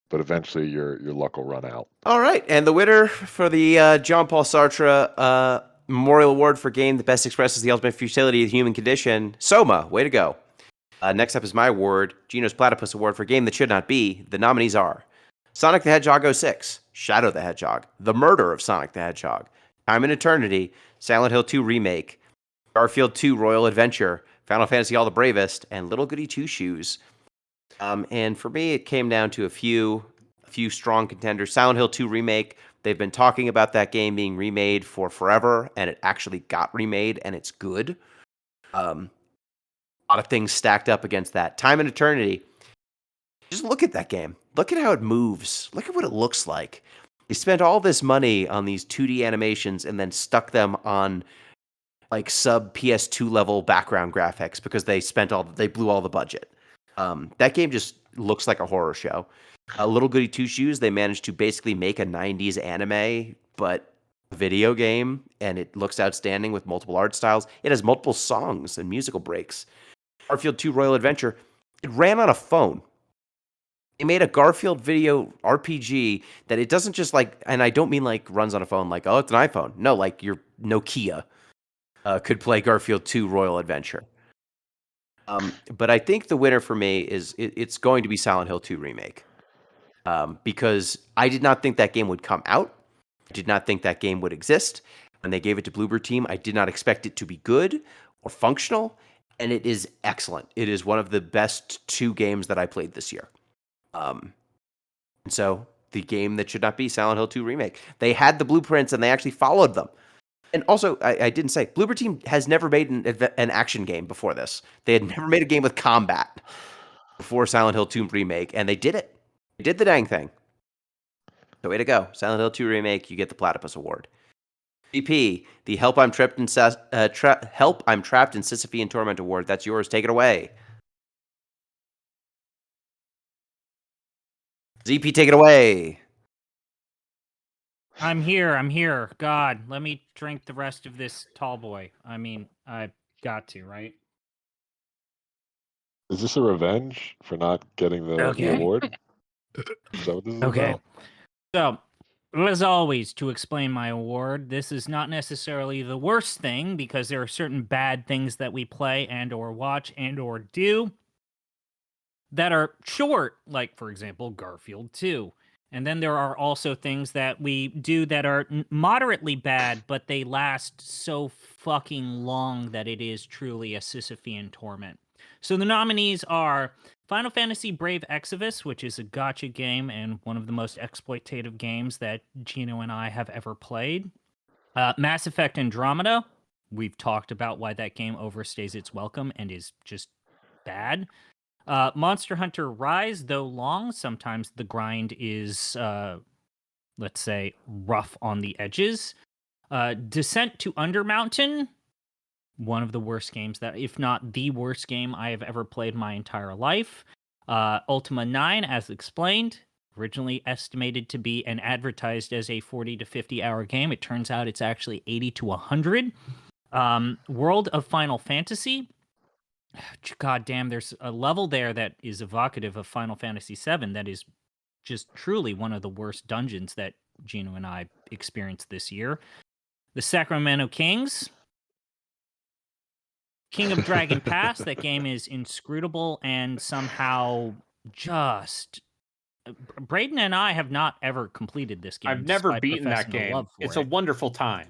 But eventually, your luck will run out. All right. And the winner for the John Paul Sartre Memorial Award for game that best expresses the ultimate futility of the human condition, Soma. Way to go. Next up is my award, Gino's Platypus Award for game that should not be. The nominees are Sonic the Hedgehog 06, Shadow the Hedgehog, The Murder of Sonic the Hedgehog, Time and Eternity, Silent Hill 2 Remake, Garfield 2 Royal Adventure, Final Fantasy All the Bravest, and Little Goody Two Shoes. And for me, it came down to a few strong contenders. Silent Hill 2 Remake, they've been talking about that game being remade for forever, and it actually got remade, and it's good. A lot of things stacked up against that. Time and Eternity, just look at that game. Look at how it moves. Look at what it looks like. They spent all this money on these 2D animations and then stuck them on like sub PS2 level background graphics because they blew all the budget. That game just looks like a horror show. Little Goody Two Shoes, they managed to basically make a 90s anime, but a video game, and it looks outstanding with multiple art styles. It has multiple songs and musical breaks. Garfield 2 Royal Adventure, it ran on a phone. They made a Garfield video RPG that it doesn't just and I don't mean like runs on a phone like, oh, it's an iPhone. No, like your Nokia could play Garfield 2 Royal Adventure. But I think the winner for me is it's going to be Silent Hill 2 Remake. Because I did not think that game would come out. I did not think that game would exist. When they gave it to Bloober Team, I did not expect it to be good or functional, and it is excellent. It is one of the best 2 games that I played this year. And so the game that should not be Silent Hill 2 Remake. They had the blueprints and they actually followed them. And also, I didn't say, Bloober Team has never made an action game before this. They had never made a game with combat before Silent Hill 2 Remake, and they did it. They did the dang thing. So way to go. Silent Hill 2 Remake, you get the Platypus Award. VP, the Help I'm Trapped in Sysiphean Torment Award. That's yours. Take it away. ZP, take it away. I'm here. God, let me drink the rest of this tall boy. I mean, I got to, right? Is this a revenge for not getting the Okay. award? Is that what this is Okay. about? So, as always, to explain my award, this is not necessarily the worst thing because there are certain bad things that we play and or watch and or do that are short, like, for example, Garfield 2. And then there are also things that we do that are moderately bad, but they last so fucking long that it is truly a Sysiphean torment. So the nominees are Final Fantasy Brave Exvius, which is a gacha game and one of the most exploitative games that Gino and I have ever played. Mass Effect Andromeda. We've talked about why that game overstays its welcome and is just bad. Monster Hunter Rise, though long, sometimes the grind is, let's say, rough on the edges. Descent to Undermountain, one of the worst games that, if not the worst game I have ever played my entire life. Ultima 9, as explained, originally estimated to be and advertised as a 40 to 50 hour game. It turns out it's actually 80 to 100. World of Final Fantasy. God damn, there's a level there that is evocative of Final Fantasy VII that is just truly one of the worst dungeons that Gino and I experienced this year. The Sacramento Kings. King of Dragon Pass. That game is inscrutable and somehow just... Braden and I have not ever completed this game. I've never despite beaten that professing a game. love for It's it. a wonderful time.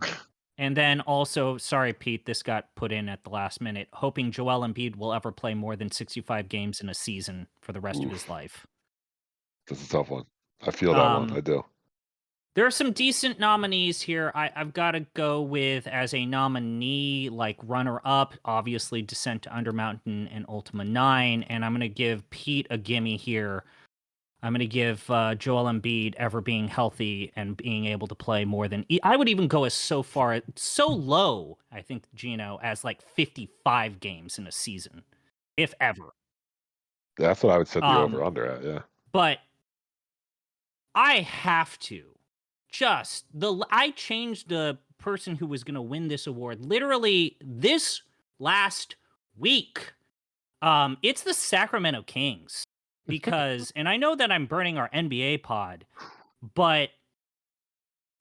And then also, sorry, Pete, this got put in at the last minute, hoping Joel Embiid will ever play more than 65 games in a season for the rest of his life. That's a tough one. I feel that one. I do. There are some decent nominees here. I've got to go with, as a nominee, like runner-up, obviously Descent to Undermountain and Ultima 9, and I'm going to give Pete a gimme here. I'm going to give Joel Embiid ever being healthy and being able to play more than... I would even go as so low, I think, Gino, as like 55 games in a season, if ever. That's what I would set the over-under at, yeah. But I have to. I changed the person who was going to win this award literally this last week. It's the Sacramento Kings. Because, and I know that I'm burning our NBA pod, but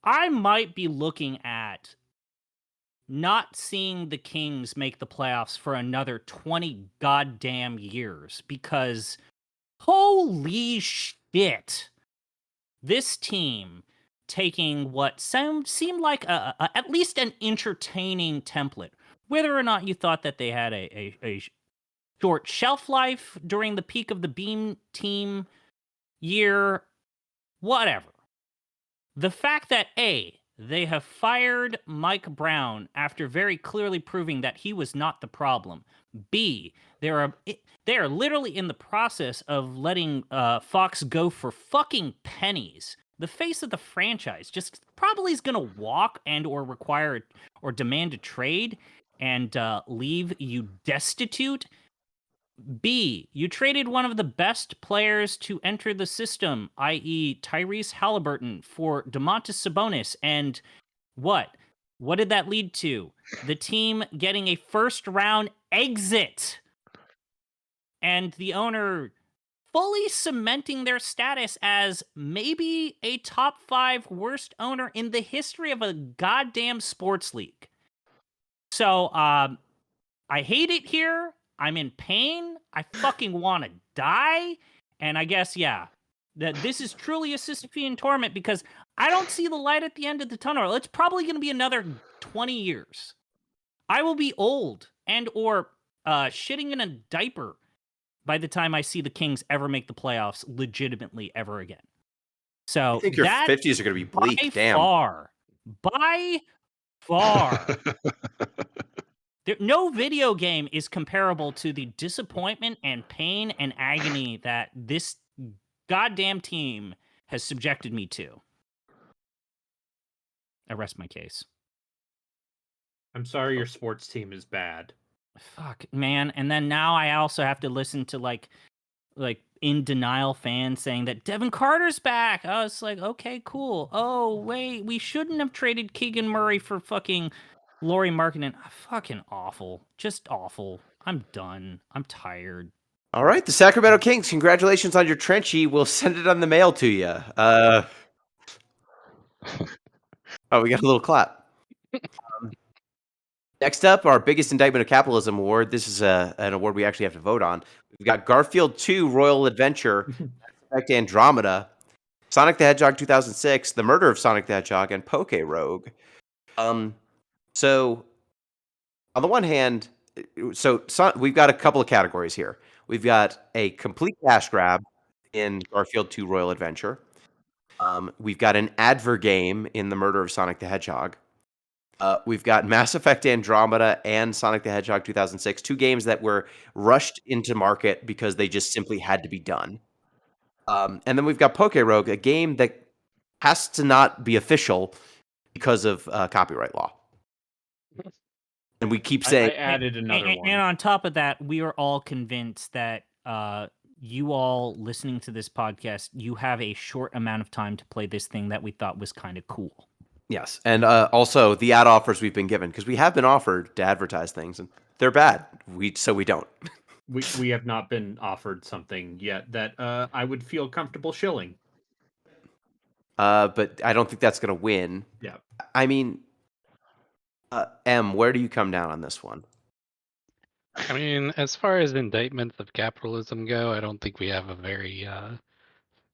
I might be looking at not seeing the Kings make the playoffs for another 20 goddamn years because holy shit, this team taking what seemed like at least an entertaining template, whether or not you thought that they had a short shelf life during the peak of the Beam team year, whatever. The fact that A, they have fired Mike Brown after very clearly proving that he was not the problem. B, they are literally in the process of letting Fox go for fucking pennies. The face of the franchise just probably is going to walk and or require or demand a trade and leave you destitute. B, you traded one of the best players to enter the system, i.e. Tyrese Halliburton, for Domantas Sabonis, and what? What did that lead to? The team getting a first-round exit, and the owner fully cementing their status as maybe a top 5 worst owner in the history of a goddamn sports league. So, I hate it here. I'm in pain. I fucking want to die. And I guess, yeah, that this is truly a Sysiphean torment because I don't see the light at the end of the tunnel. It's probably going to be another 20 years. I will be old and or shitting in a diaper by the time I see the Kings ever make the playoffs legitimately ever again. So I think your that 50s are going to be bleak. by Damn. by far, no video game is comparable to the disappointment and pain and agony that this goddamn team has subjected me to. I rest my case. I'm sorry your sports team is bad. Fuck, man. And then now I also have to listen to like in denial fans saying that Devin Carter's back. I was like, okay, cool. Oh, wait, we shouldn't have traded Keegan Murray for fucking Laurie Markkinen. Fucking awful. Just awful. I'm done. I'm tired. All right, the Sacramento Kings. Congratulations on your Trenchie. We'll send it on the mail to you. Oh, we got a little clap. Next up, our biggest indictment of capitalism award. This is an award we actually have to vote on. We've got Garfield 2 Royal Adventure, Mass Effect Andromeda, Sonic the Hedgehog 2006, The Murder of Sonic the Hedgehog, and Poke Rogue. So, on the one hand, we've got a couple of categories here. We've got a complete cash grab in Garfield 2 Royal Adventure. We've got an adver game in The Murder of Sonic the Hedgehog. We've got Mass Effect Andromeda and Sonic the Hedgehog 2006, two games that were rushed into market because they just simply had to be done. And then we've got Poke Rogue, a game that has to not be official because of copyright law. And we keep saying... I added another one. And on top of that, we are all convinced that you all listening to this podcast, you have a short amount of time to play this thing that we thought was kind of cool. Yes, and also the ad offers we've been given, because we have been offered to advertise things, and they're bad. So we don't. We have not been offered something yet that I would feel comfortable shilling. But I don't think that's going to win. Yeah. I mean, M, where do you come down on this one? I mean, as far as indictments of capitalism go, I don't think we have a very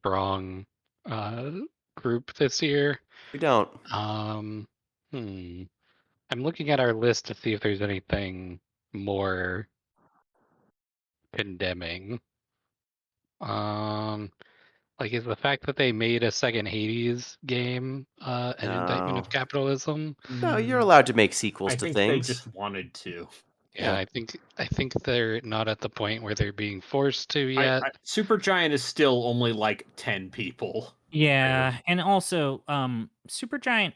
strong group this year. We don't. I'm looking at our list to see if there's anything more condemning. Like, is the fact that they made a second Hades game an indictment No. of capitalism? No, you're allowed to make sequels I to think things. they just wanted to. Yeah, I think they're not at the point where they're being forced to yet. Supergiant is still only like 10 people. Yeah, and also Supergiant,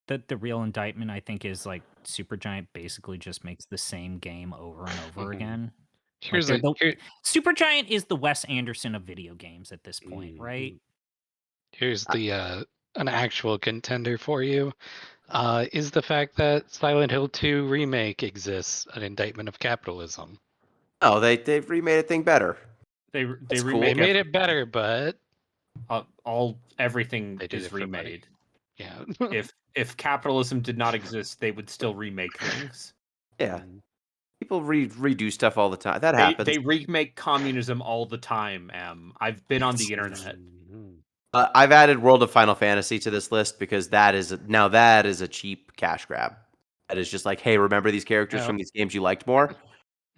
the real indictment I think is like Supergiant basically just makes the same game over and over again. Supergiant is the Wes Anderson of video games at this point, right? Here's the an actual contender for you. Is the fact that Silent Hill 2 remake exists an indictment of capitalism? Oh, they've remade a thing better. They That's cool. They made it better, but everything they did is it for money. remade. Yeah. if capitalism did not exist, they would still remake things. Yeah. People redo stuff all the time. That happens. They remake communism all the time, I've been on the internet. I've added World of Final Fantasy to this list because that is a cheap cash grab. That is just like, hey, remember these characters from these games you liked more?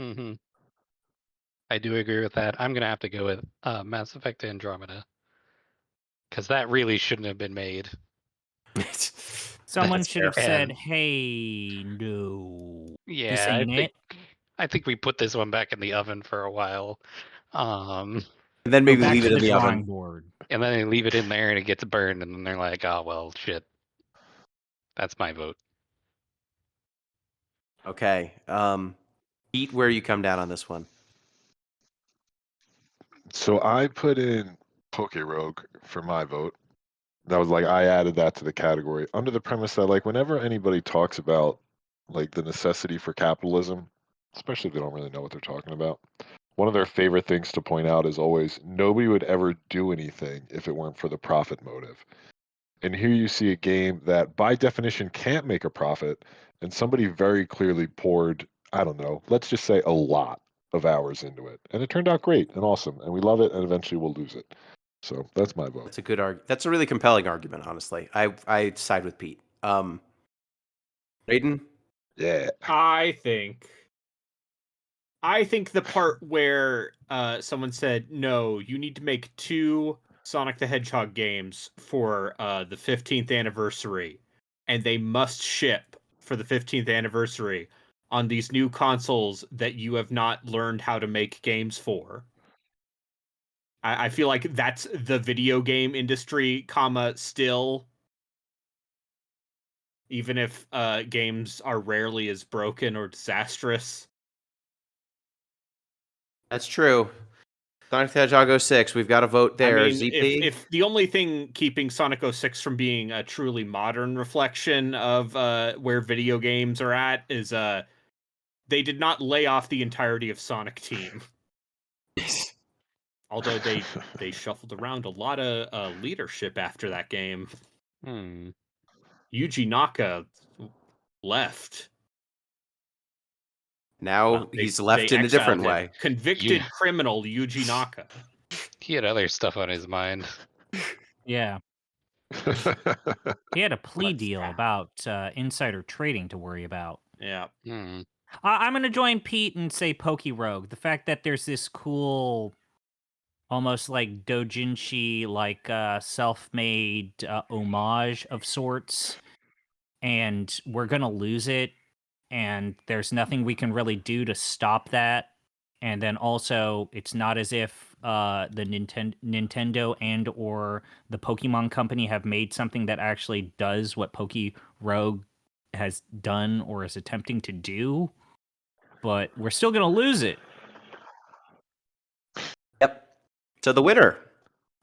Mm-hmm. I do agree with that. I'm gonna have to go with Mass Effect Andromeda, because that really shouldn't have been made. Someone That's should have fair. said, "Hey, no, this Yeah, ain't it." I think we put this one back in the oven for a while, And then maybe Back leave to it in the the drawing oven. board. and then they leave it in there and it gets burned, and then they're like, "Oh well, shit." That's my vote. Okay. Pete, where you come down on this one? So I put in Poke Rogue for my vote. That was like, I added that to the category under the premise that, like, whenever anybody talks about like the necessity for capitalism, especially if they don't really know what they're talking about, one of their favorite things to point out is always nobody would ever do anything if it weren't for the profit motive. And here you see a game that by definition can't make a profit, and somebody very clearly poured, I don't know, let's just say a lot of hours into it. And it turned out great and awesome, and we love it, and eventually we'll lose it. So that's my vote. That's a good That's a really compelling argument, honestly. I side with Pete. Braden? Yeah. I think the part where someone said, no, you need to make two Sonic the Hedgehog games for the 15th anniversary, and they must ship for the 15th anniversary on these new consoles that you have not learned how to make games for. I feel like that's the video game industry, still. Even if games are rarely as broken or disastrous. That's true. Sonic the Hedgehog 06, we've got a vote there. I mean, ZP? if the only thing keeping Sonic 06 from being a truly modern reflection of where video games are at is they did not lay off the entirety of Sonic Team. Although they shuffled around a lot of leadership after that game. Yuji Naka left. Now he's left in a different way. Convicted criminal Yuji Naka. He had other stuff on his mind. Yeah. He had a plea deal about insider trading to worry about. Yeah. I'm going to join Pete and say Pokey Rogue. The fact that there's this cool, almost like doujinshi, like self-made homage of sorts, and we're going to lose it, and there's nothing we can really do to stop that. And then also, it's not as if the Nintendo and or the Pokemon Company have made something that actually does what Pokey Rogue has done or is attempting to do. But we're still going to lose it. Yep. So the winner,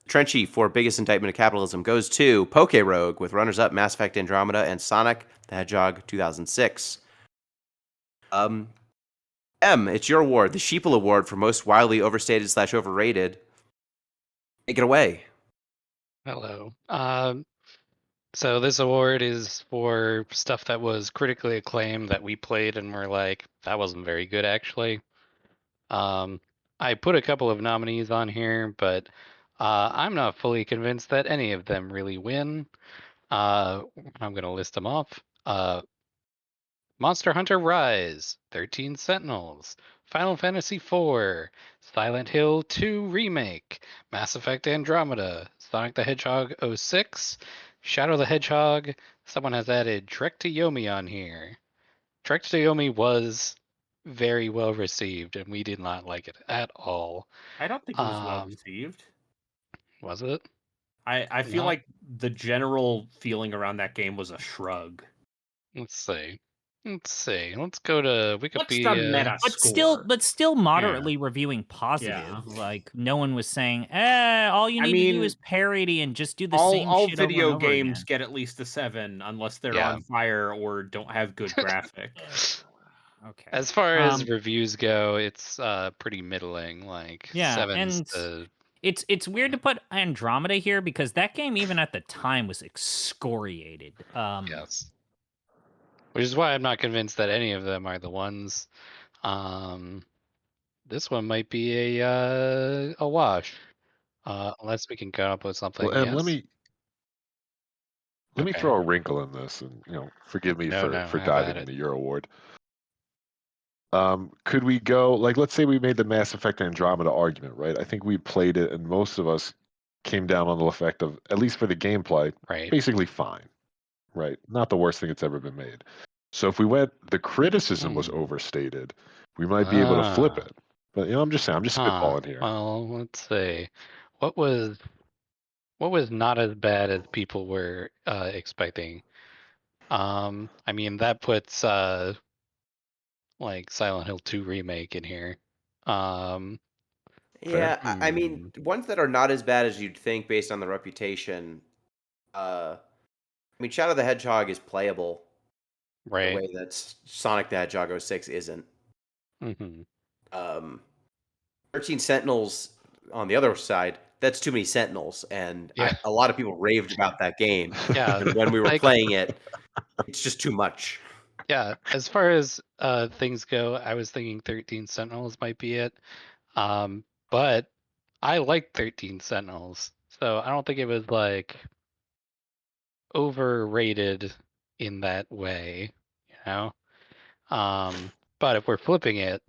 Trenchy for biggest indictment of capitalism, goes to Poke Rogue with runners-up Mass Effect Andromeda and Sonic the Hedgehog 2006. M, it's your award, the Sheeple Award for most wildly overstated / overrated. Take it away. Hello. So this award is for stuff that was critically acclaimed that we played and were like, that wasn't very good actually. I put a couple of nominees on here, but I'm not fully convinced that any of them really win. I'm going to list them off. Monster Hunter Rise, 13 Sentinels, Final Fantasy IV, Silent Hill 2 Remake, Mass Effect Andromeda, Sonic the Hedgehog 06, Shadow the Hedgehog. Someone has added Trek to Yomi on here. Trek to Yomi was very well received, and we did not like it at all. I don't think it was well received. Was it? I feel like the general feeling around that game was a shrug. Let's see. Let's go to Wikipedia. What's the meta But still moderately reviewing positive. Yeah. Like no one was saying, all you need to do is parody and just do the same all shit video over and over games again. get at least a 7 unless they're on fire or don't have good graphics. Okay. As far as reviews go, it's pretty middling. Like 7s to... It's weird to put Andromeda here because that game, even at the time, was excoriated. Yes. Which is why I'm not convinced that any of them are the ones. This one might be a wash, unless we can come up with something. Well, yes? let me throw a wrinkle in this, and forgive me for diving into your award. Could we go, like, let's say we made the Mass Effect Andromeda argument, right? I think we played it, and most of us came down on the effect of, at least for the gameplay, basically fine, right? Not the worst thing that's ever been made. So if we went, the criticism was overstated, we might be able to flip it. But I'm just saying, I'm just spitballing here. Well, let's see. What was not as bad as people were expecting? I mean, that puts like Silent Hill 2 Remake in here. Yeah, I mean, ones that are not as bad as you'd think based on the reputation. I mean, Shadow the Hedgehog is playable, right? The way that Sonic the Hedgehog 06 isn't. 13 Sentinels on the other side. That's too many Sentinels, and a lot of people raved about that game. Yeah, and when we were playing it, it's just too much. Yeah, as far as things go, I was thinking 13 Sentinels might be it. But I like 13 Sentinels, so I don't think it was like overrated in that way, but if we're flipping it,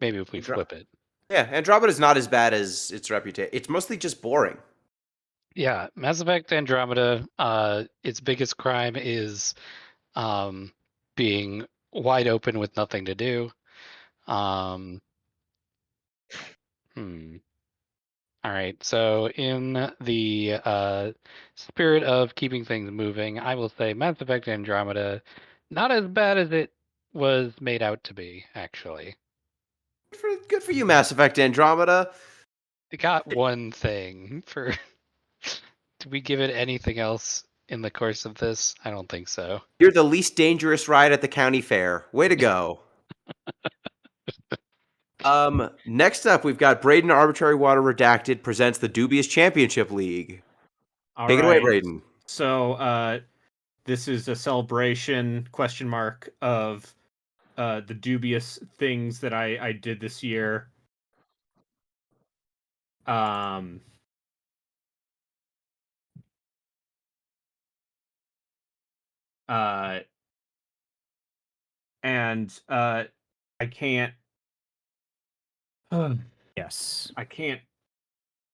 maybe if we flip it. Yeah, Andromeda is not as bad as its reputation. It's mostly just boring. Yeah, Mass Effect Andromeda, its biggest crime is being wide open with nothing to do. Um, All right, so in the spirit of keeping things moving, I will say Mass Effect Andromeda, not as bad as it was made out to be, actually. Good for you, Mass Effect Andromeda. It got one thing for. Did we give it anything else in the course of this? I don't think so. You're the least dangerous ride at the county fair. Way to go. Next up, we've got Braden ArbitraryWater Redacted presents the Dubious Championship League. All Take it away, right. Braden. So this is a celebration of the dubious things that I did this year. And I can't Yes. I can't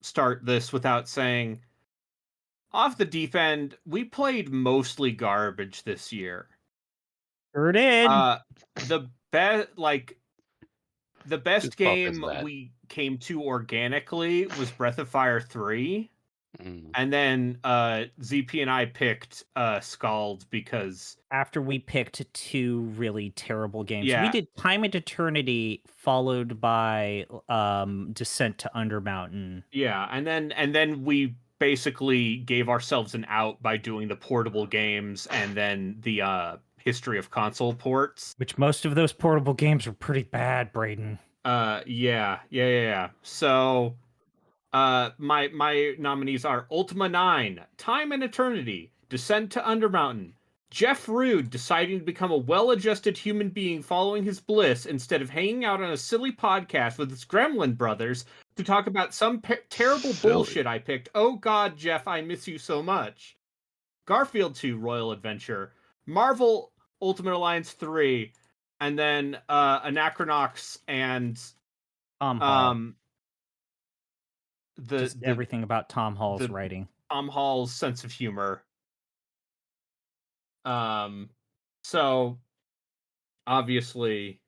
start this without saying, off the deep end, we played mostly garbage this year. Sure did. The best Whose fault is game that? we came to organically was Breath of Fire 3. And then ZP and I picked Scald because After we picked two really terrible games, we Yeah. did Time and Eternity, followed by Descent to Undermountain. yeah, and then we basically gave ourselves an out by doing the portable games and then the history of console ports. Which most of those portable games were pretty bad, Braden. Yeah. So my nominees are Ultima 9, Time and Eternity, Descent to Undermountain, Jeff Rude deciding to become a well-adjusted human being following his bliss instead of hanging out on a silly podcast with his gremlin brothers to talk about some terrible Silly. bullshit I picked. Oh God, Jeff, I miss you so much. Garfield 2 Royal Adventure, Marvel Ultimate Alliance 3, and then Anachronox and Tom Hall. the Everything about Tom Hall's the- writing. Tom Hall's sense of humor. So obviously,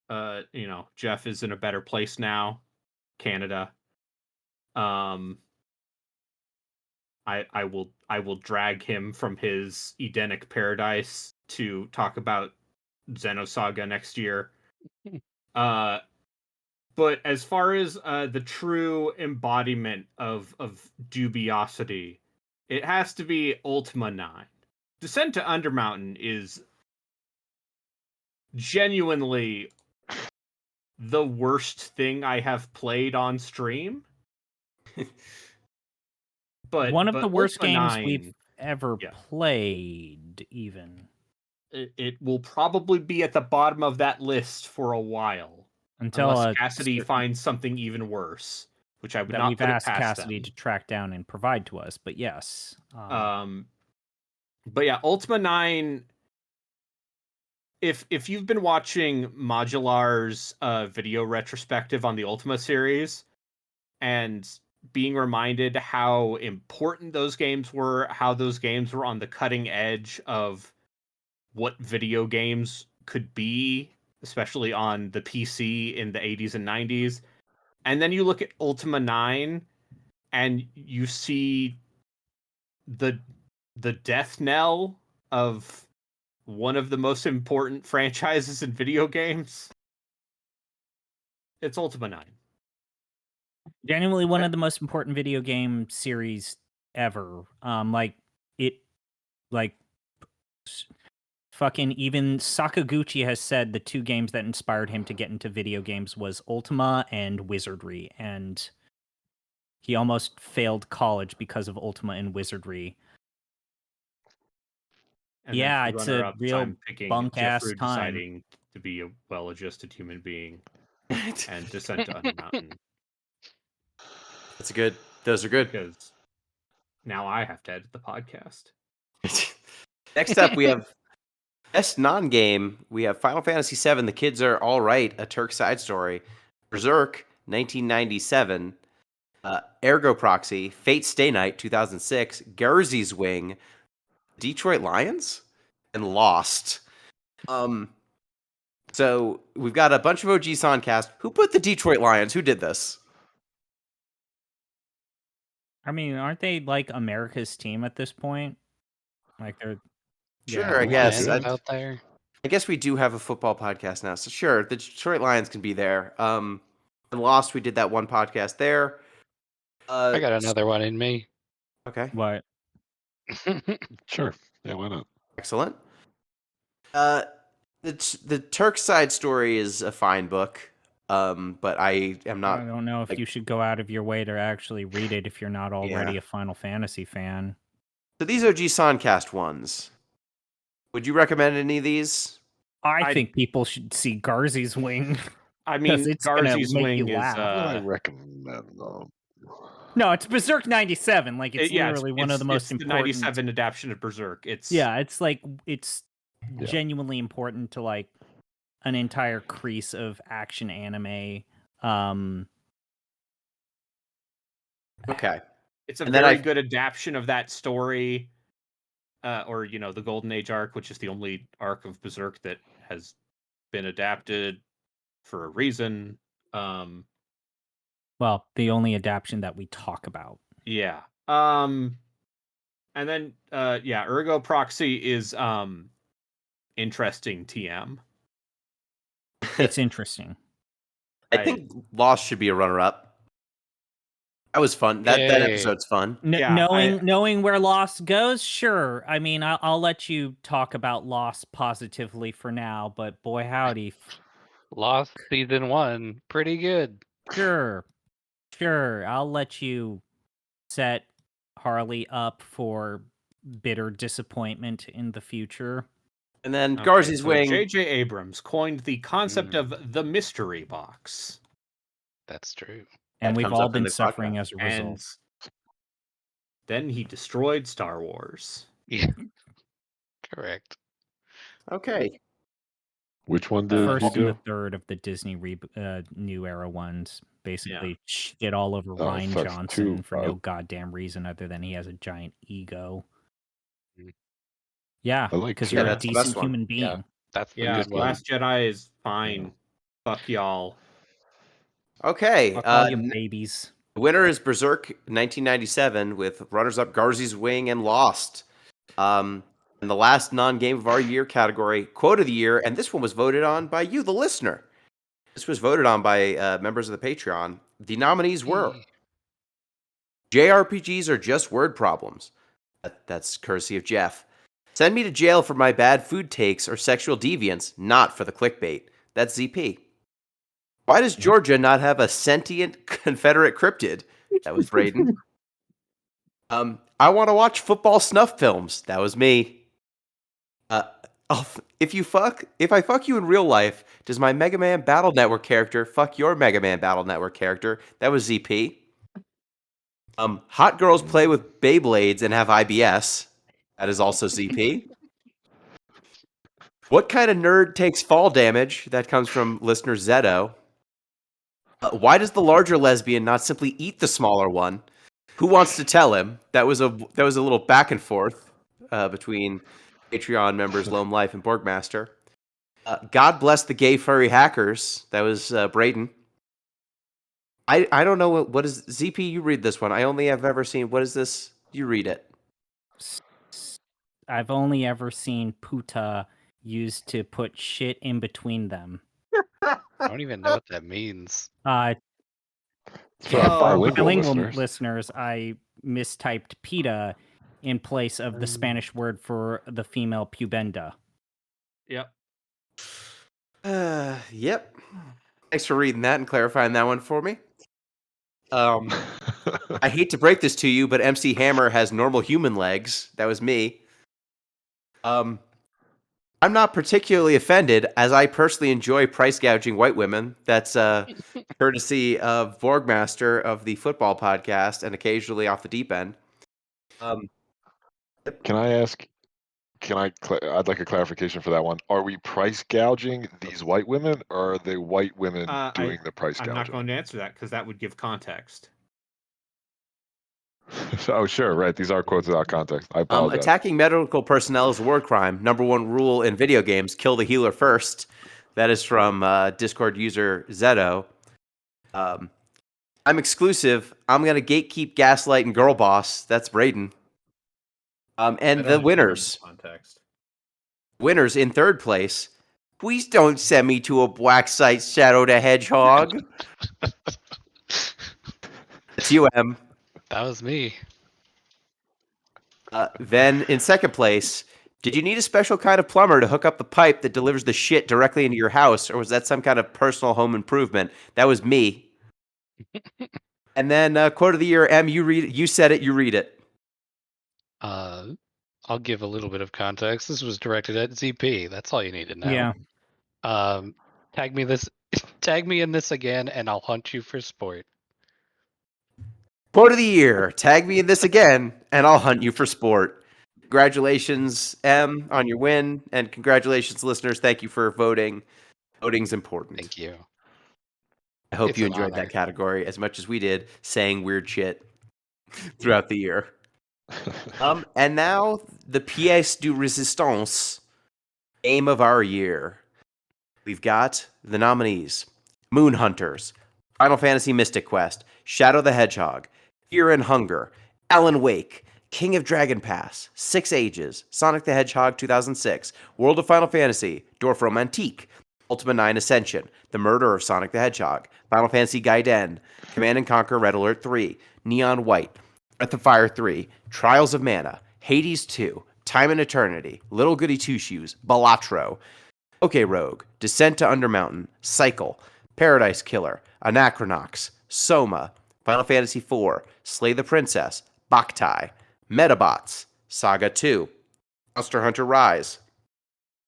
Jeff is in a better place now. Canada. I will drag him from his Edenic paradise to talk about Xenosaga next year. But as far as the true embodiment of dubiosity, it has to be Ultima 9. Descent to Undermountain is genuinely the worst thing I have played on stream. But one of the worst Ultima games 9, we've ever yeah. played, even. It will probably be at the bottom of that list for a while. Until Unless Cassidy finds something even worse, which I would that not we've put it asked past Cassidy them. to track down and provide to us. But yes. But yeah, Ultima 9. If you've been watching Modular's video retrospective on the Ultima series and being reminded how important those games were, how those games were on the cutting edge of what video games could be, especially on the PC in the 80s and 90s. And then you look at Ultima 9 and you see the death knell of one of the most important franchises in video games. It's Ultima 9. Genuinely one of the most important video game series ever. Fucking even Sakaguchi has said the two games that inspired him to get into video games was Ultima and Wizardry, and he almost failed college because of Ultima and Wizardry. And Yeah, then for it's a runner-ups, real I'm picking bunk-ass Jeff Rude time. deciding to be a well-adjusted human being and Descent to Undermountain. That's good. Those are good. Because now I have to edit the podcast. Next up, we have best non-game. We have Final Fantasy VII. The Kids Are All Right, a Turk side story. Berserk, 1997, Ergo Proxy, Fate Stay Night 2006, Guernsey's Wing, Detroit Lions, and Lost. So we've got a bunch of OG Soncast. Who put the Detroit Lions? Who did this? I mean, aren't they like America's team at this point? Like they're Sure, I yeah, guess. Lions out there. I guess we do have a football podcast now, so sure, the Detroit Lions can be there. And Lost, we did that one podcast there. I got another one in me. Okay, what? Sure. Yeah, why not? excellent. The Turk Side Story is a fine book, but I am I not. don't know if like- you should go out of your way to actually read it if you're not already Yeah. a Final Fantasy fan. So these OG Soncast ones, would you recommend any of these? I I- think people should see Garzey's Wing. I 'Cause mean, it's gonna Garzey's make Wing you is laugh. What do I recommend though? No, it's Berserk 97. Like it's yeah, literally one of the most it's important. the 97 adaptation of Berserk. It's Yeah, it's like it's Yeah. genuinely important to like an entire crease of action anime. Okay. It's a And then very I- good adaptation of that story, or the Golden Age arc, which is the only arc of Berserk that has been adapted for a reason. Well, the only adaptation that we talk about. Yeah. And then Ergo Proxy is interesting TM. It's interesting. I think Lost should be a runner-up. That was fun. That Yay. episode's fun. Yeah, knowing where Lost goes, sure. I mean, I'll let you talk about Lost positively for now, but boy howdy, Lost season 1, pretty good. sure. I'll let you set Harley up for bitter disappointment in the future. And then Okay, Garzey's so Wing. J.J. Abrams coined the concept of the mystery box. That's true. And That we've comes all up in been the suffering podcast. as a result. And then he destroyed Star Wars. Yeah. Correct. Okay. Which one The did he first and the do? third of the Disney new era ones basically shit all over Oh, Ryan fuck, Johnson two, for no uh, goddamn reason other than he has a giant ego. Mm. Yeah, I like because two. you're Yeah, a that's the best decent one. human being. Yeah. That's the Yeah, good one. Last Jedi is fine. Fuck y'all. Okay. Fuck all you babies. The winner is Berserk 1997 with runners-up Garzey's Wing and Lost. And the last non-game of our year category, quote of the year, and this one was voted on by you, the listener. This was voted on by members of the Patreon. The nominees were JRPGs are just word problems. That's courtesy of Jeff. Send me to jail for my bad food takes or sexual deviance, not for the clickbait. That's ZP. Why does Georgia not have a sentient Confederate cryptid? That was Braden. I want to watch football snuff films. That was me. If I fuck you in real life, does my Mega Man Battle Network character fuck your Mega Man Battle Network character? That was ZP. Hot girls play with Beyblades and have IBS. That is also ZP. What kind of nerd takes fall damage? That comes from listener Zeto. Why does the larger lesbian not simply eat the smaller one? Who wants to tell him? That was a little back and forth between Patreon members Loam Life and Borgmaster. God bless the gay furry hackers. That was Braden. I don't know what is ZP. You read this one. I only have ever seen. What is this? You read it. I've only ever seen puta used to put shit in between them. I don't even know what that means. For Oh, our bilingual Bilingual listeners. listeners, I mistyped pita in place of the Spanish word for the female pubenda. Yep. Yep. Thanks for reading that and clarifying that one for me. I hate to break this to you, but MC Hammer has normal human legs. That was me. I'm not particularly offended, as I personally enjoy price gouging white women. That's courtesy of Borgmaster of the football podcast and occasionally off the deep end. Can I ask I'd like a clarification for that one. Are we price gouging these white women, or are they white women doing the price I'm gouging? not going to answer that because that would give context. Oh, sure, right. These are quotes without context. I apologize. Attacking medical personnel is a war crime. Number one rule in video games: kill the healer first. That is from Discord user Zeto. I'm exclusive. I'm gonna gatekeep, gaslight, and girl boss. That's Braden. And the winners. Context. Winners in third place. Please don't send me to a black site, Shadow the Hedgehog. It's you, M. That was me. Then in second place, did you need a special kind of plumber to hook up the pipe that delivers the shit directly into your house, or was that some kind of personal home improvement? That was me. And then quote of the year, M. You read it. You said it. You read it. I'll give a little bit of context. This was directed at ZP. That's all you need to know. Yeah. Tag me in this again, and I'll hunt you for sport. Quote of the year. Tag me in this again, and I'll hunt you for sport. Congratulations, M, on your win, and congratulations, listeners. Thank you for voting. Voting's important. Thank you. I hope It's you an enjoyed honor. that category as much as we did, saying weird shit throughout the year. And now the pièce de résistance, game of our year. We've got the nominees: Moon Hunters, Final Fantasy Mystic Quest, Shadow the Hedgehog, Fear and Hunger, Alan Wake, King of Dragon Pass, Six Ages, Sonic the Hedgehog 2006, World of Final Fantasy, Dorf Romantique, Ultima 9 Ascension, The Murder of Sonic the Hedgehog, Final Fantasy Gaiden, Command & Conquer Red Alert 3, Neon White, Breath of Fire 3, Trials of Mana, Hades 2, Time and Eternity, Little Goody Two Shoes, Balatro, OK Rogue, Descent to Undermountain, Cycle, Paradise Killer, Anachronox, Soma, Final Fantasy IV, Slay the Princess, Boktai, Metabots, Saga 2, Monster Hunter Rise,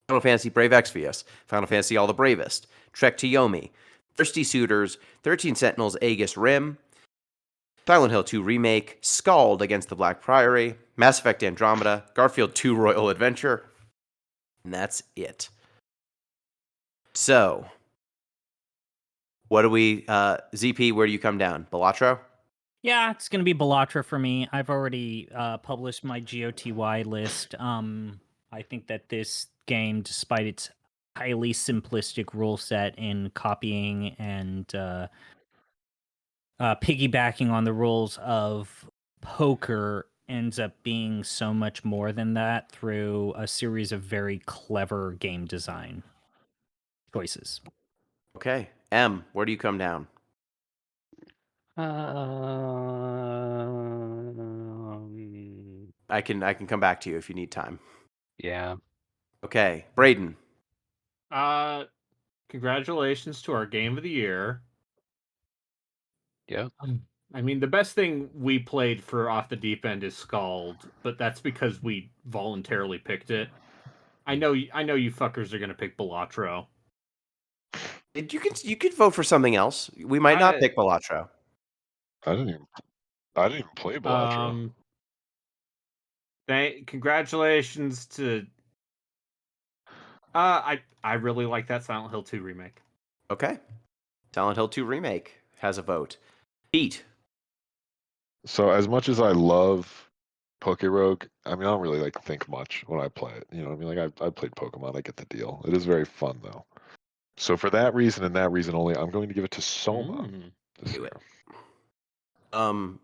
Final Fantasy Brave Exvius, Final Fantasy All the Bravest, Trek to Yomi, Thirsty Suitors, 13 Sentinels Aegis Rim, Silent Hill 2 Remake, Scald Against the Black Priory, Mass Effect Andromeda, Garfield 2 Royal Adventure, and that's it. So, what do we, ZP, where do you come down? Balatro? Yeah, it's going to be Balatro for me. I've already published my GOTY list. I think that this game, despite its highly simplistic rule set in copying and piggybacking on the rules of poker, ends up being so much more than that through a series of very clever game design choices. Okay. M, where do you come down? I can come back to you if you need time. Yeah. Okay. Braden. Congratulations to our game of the year. Yeah. I mean, the best thing we played for Off the Deep End is Scald, but that's because we voluntarily picked it. I know you fuckers are gonna pick Balatro. You could vote for something else. We might not pick Balatro. I didn't even play Balatro. Congratulations to. I really like that Silent Hill 2 remake. Okay. Silent Hill 2 Remake has a vote. Pete. So as much as I love Poke Rogue, I mean, I don't really think much when I play it. You know what I mean? I played Pokemon. I get the deal. It is very fun though. So for that reason and that reason only, I'm going to give it to Soma this Do year. it.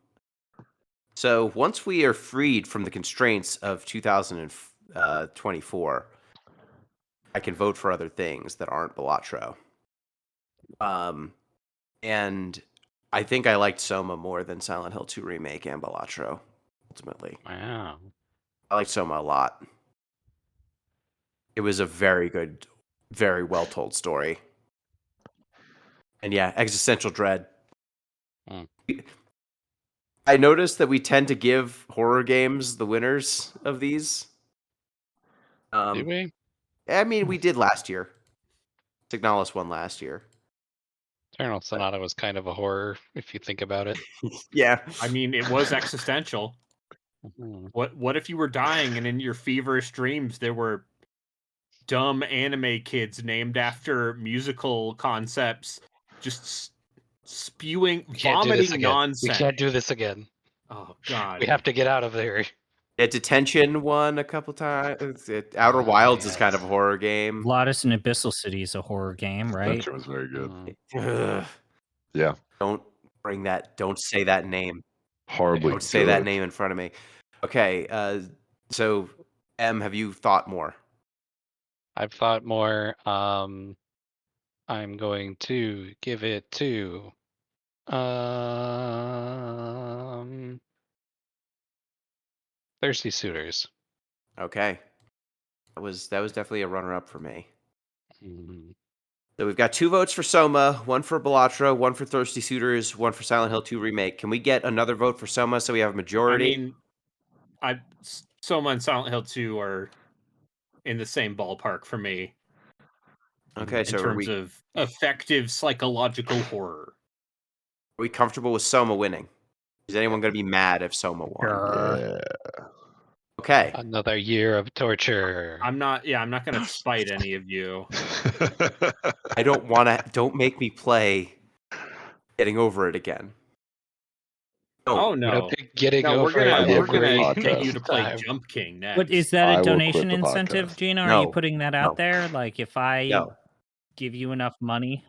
So once we are freed from the constraints of 2024, I can vote for other things that aren't Balatro. And I think I liked Soma more than Silent Hill 2 Remake and Balatro, ultimately. Wow. I liked Soma a lot. It was a very good, very well-told story. And yeah, existential dread. I noticed that we tend to give horror games the winners of these. Did we? I mean, we did last year. Signalis won last year. Eternal Sonata was kind of a horror, if you think about it. Yeah. I mean, it was existential. Mhm. What if you were dying and in your feverish dreams there were dumb anime kids named after musical concepts just spewing, We can't do this vomiting again. We nonsense? can't do this again. Oh God. We have to get out of there. Yeah, Detention won a couple times. Outer Wilds is kind of a yes. horror game. Lotus and Abyssal City is a horror game, right? Detention was very good. Mm. Ugh, Yeah, don't bring that. Don't say that name. horribly Don't say that good. name in front of me. Okay, so M, have you thought more? I've thought more. I'm going to give it to Thirsty Suitors. Okay, that was definitely a runner-up for me. Mhm. So we've got 2 votes for Soma, 1 for Balatro, 1 for Thirsty Suitors, 1 for Silent Hill 2 Remake. Can we get another vote for Soma so we have a I majority? mean, Soma and Silent Hill 2 are in the same ballpark for me Okay, in so are terms of effective psychological horror. we comfortable with Soma winning? Is anyone going to be mad if Soma won? Sure. Yeah. Okay. Another year of torture. I'm not going to spite any of you. I don't want to. Don't make me play Getting Over It again. Oh You no. don't think getting No, we're over gonna it will we're quit the gonna get podcast. you to play Time. Jump King next. But is that I a will quit donation the incentive, podcast. Gino? Are No, you putting that out there? Like, if I No, give you enough money,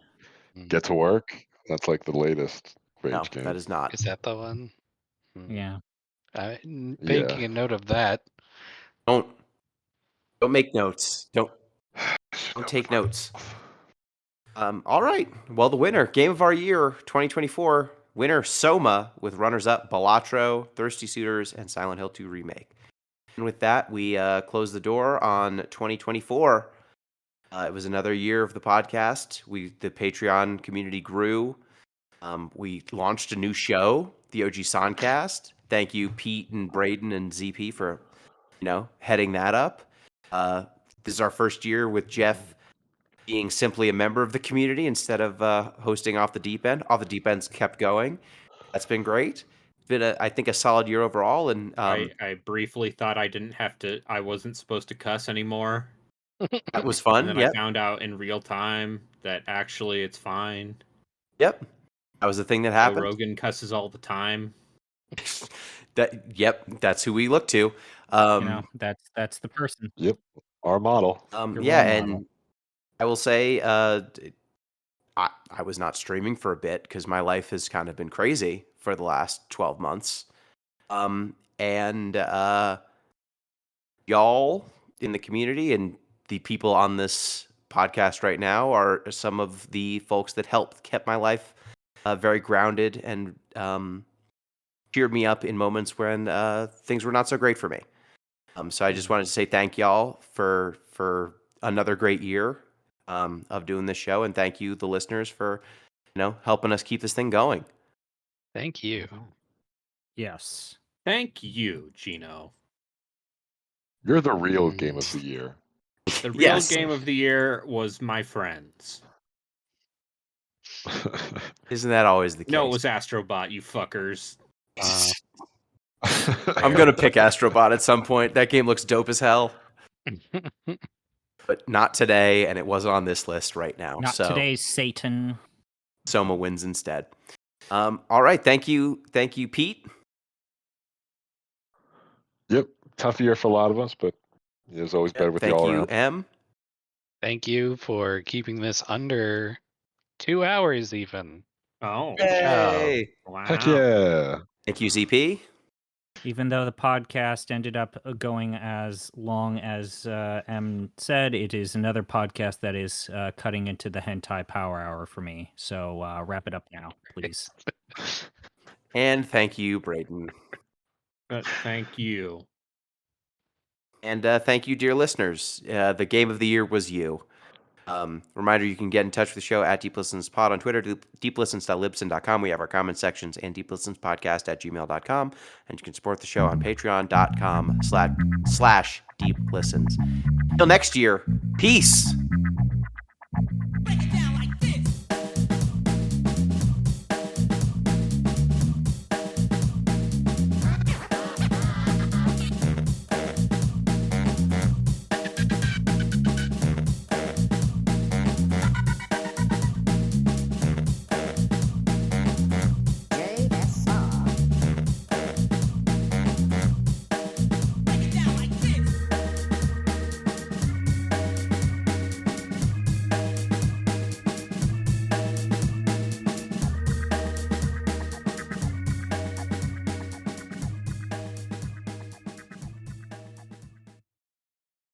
Get to Work. That's like the latest rage no, game. that is not. Is that the one? yeah. I'm Yeah. making a note of that. Don't make notes. Don't Don't take notes. All right. Well, the winner, game of our year, 2024, winner Soma, with runners-up Balatro, Thirsty Suitors, and Silent Hill 2 Remake. And with that, we close the door on 2024. It was another year of the podcast. The Patreon community grew. We launched a new show, the OG Soncast. Thank you, Pete and Braden and ZP, for heading that up. This is our first year with Jeff being simply a member of the community instead of hosting off the deep end. Off the deep end's kept going. That's been great. It's been, I think, a solid year overall. And I briefly thought I wasn't supposed to cuss anymore. that was And fun. then Yep. I found out in real time that actually it's fine. Yep. That was the thing that Joe happened. Rogan cusses all the time. That's who we look to. That's the person. Yep. Our model. Your Yeah, role and model. I will say, I was not streaming for a bit because my life has kind of been crazy for the last 12 months. And y'all in the community and the people on this podcast right now are some of the folks that kept my life very grounded and cheered me up in moments when things were not so great for me. So I just wanted to say thank y'all for another great year of doing this show, and thank you, the listeners, for helping us keep this thing going. Thank you. Yes. Thank you, Gino. You're the real game of the year. The real Yes. game of the year was My Friends. Isn't that always the case? No, it was Astrobot, you fuckers. I'm gonna pick Astrobot at some point. That game looks dope as hell, but not today, and it wasn't on this list right now. Not so today's Satan. Soma wins instead. All right, thank you, Pete. Yep. Tough year for a lot of us, but it was always better with Thank y'all you, around. M. Thank you for keeping this under 2 hours even. Oh, Yay! wow. Heck yeah. Thank you, ZP. Even though the podcast ended up going as long as M said, it is another podcast that is cutting into the hentai power hour for me. So wrap it up now, please. And thank you, Braden. Thank you. And thank you, dear listeners. The game of the year was you. Reminder, you can get in touch with the show at Deep Listens Pod on Twitter, deeplistens.libsyn.com. We have our comment sections, and deeplistenspodcast@gmail.com. And you can support the show on patreon.com/deeplistens. Till next year, peace.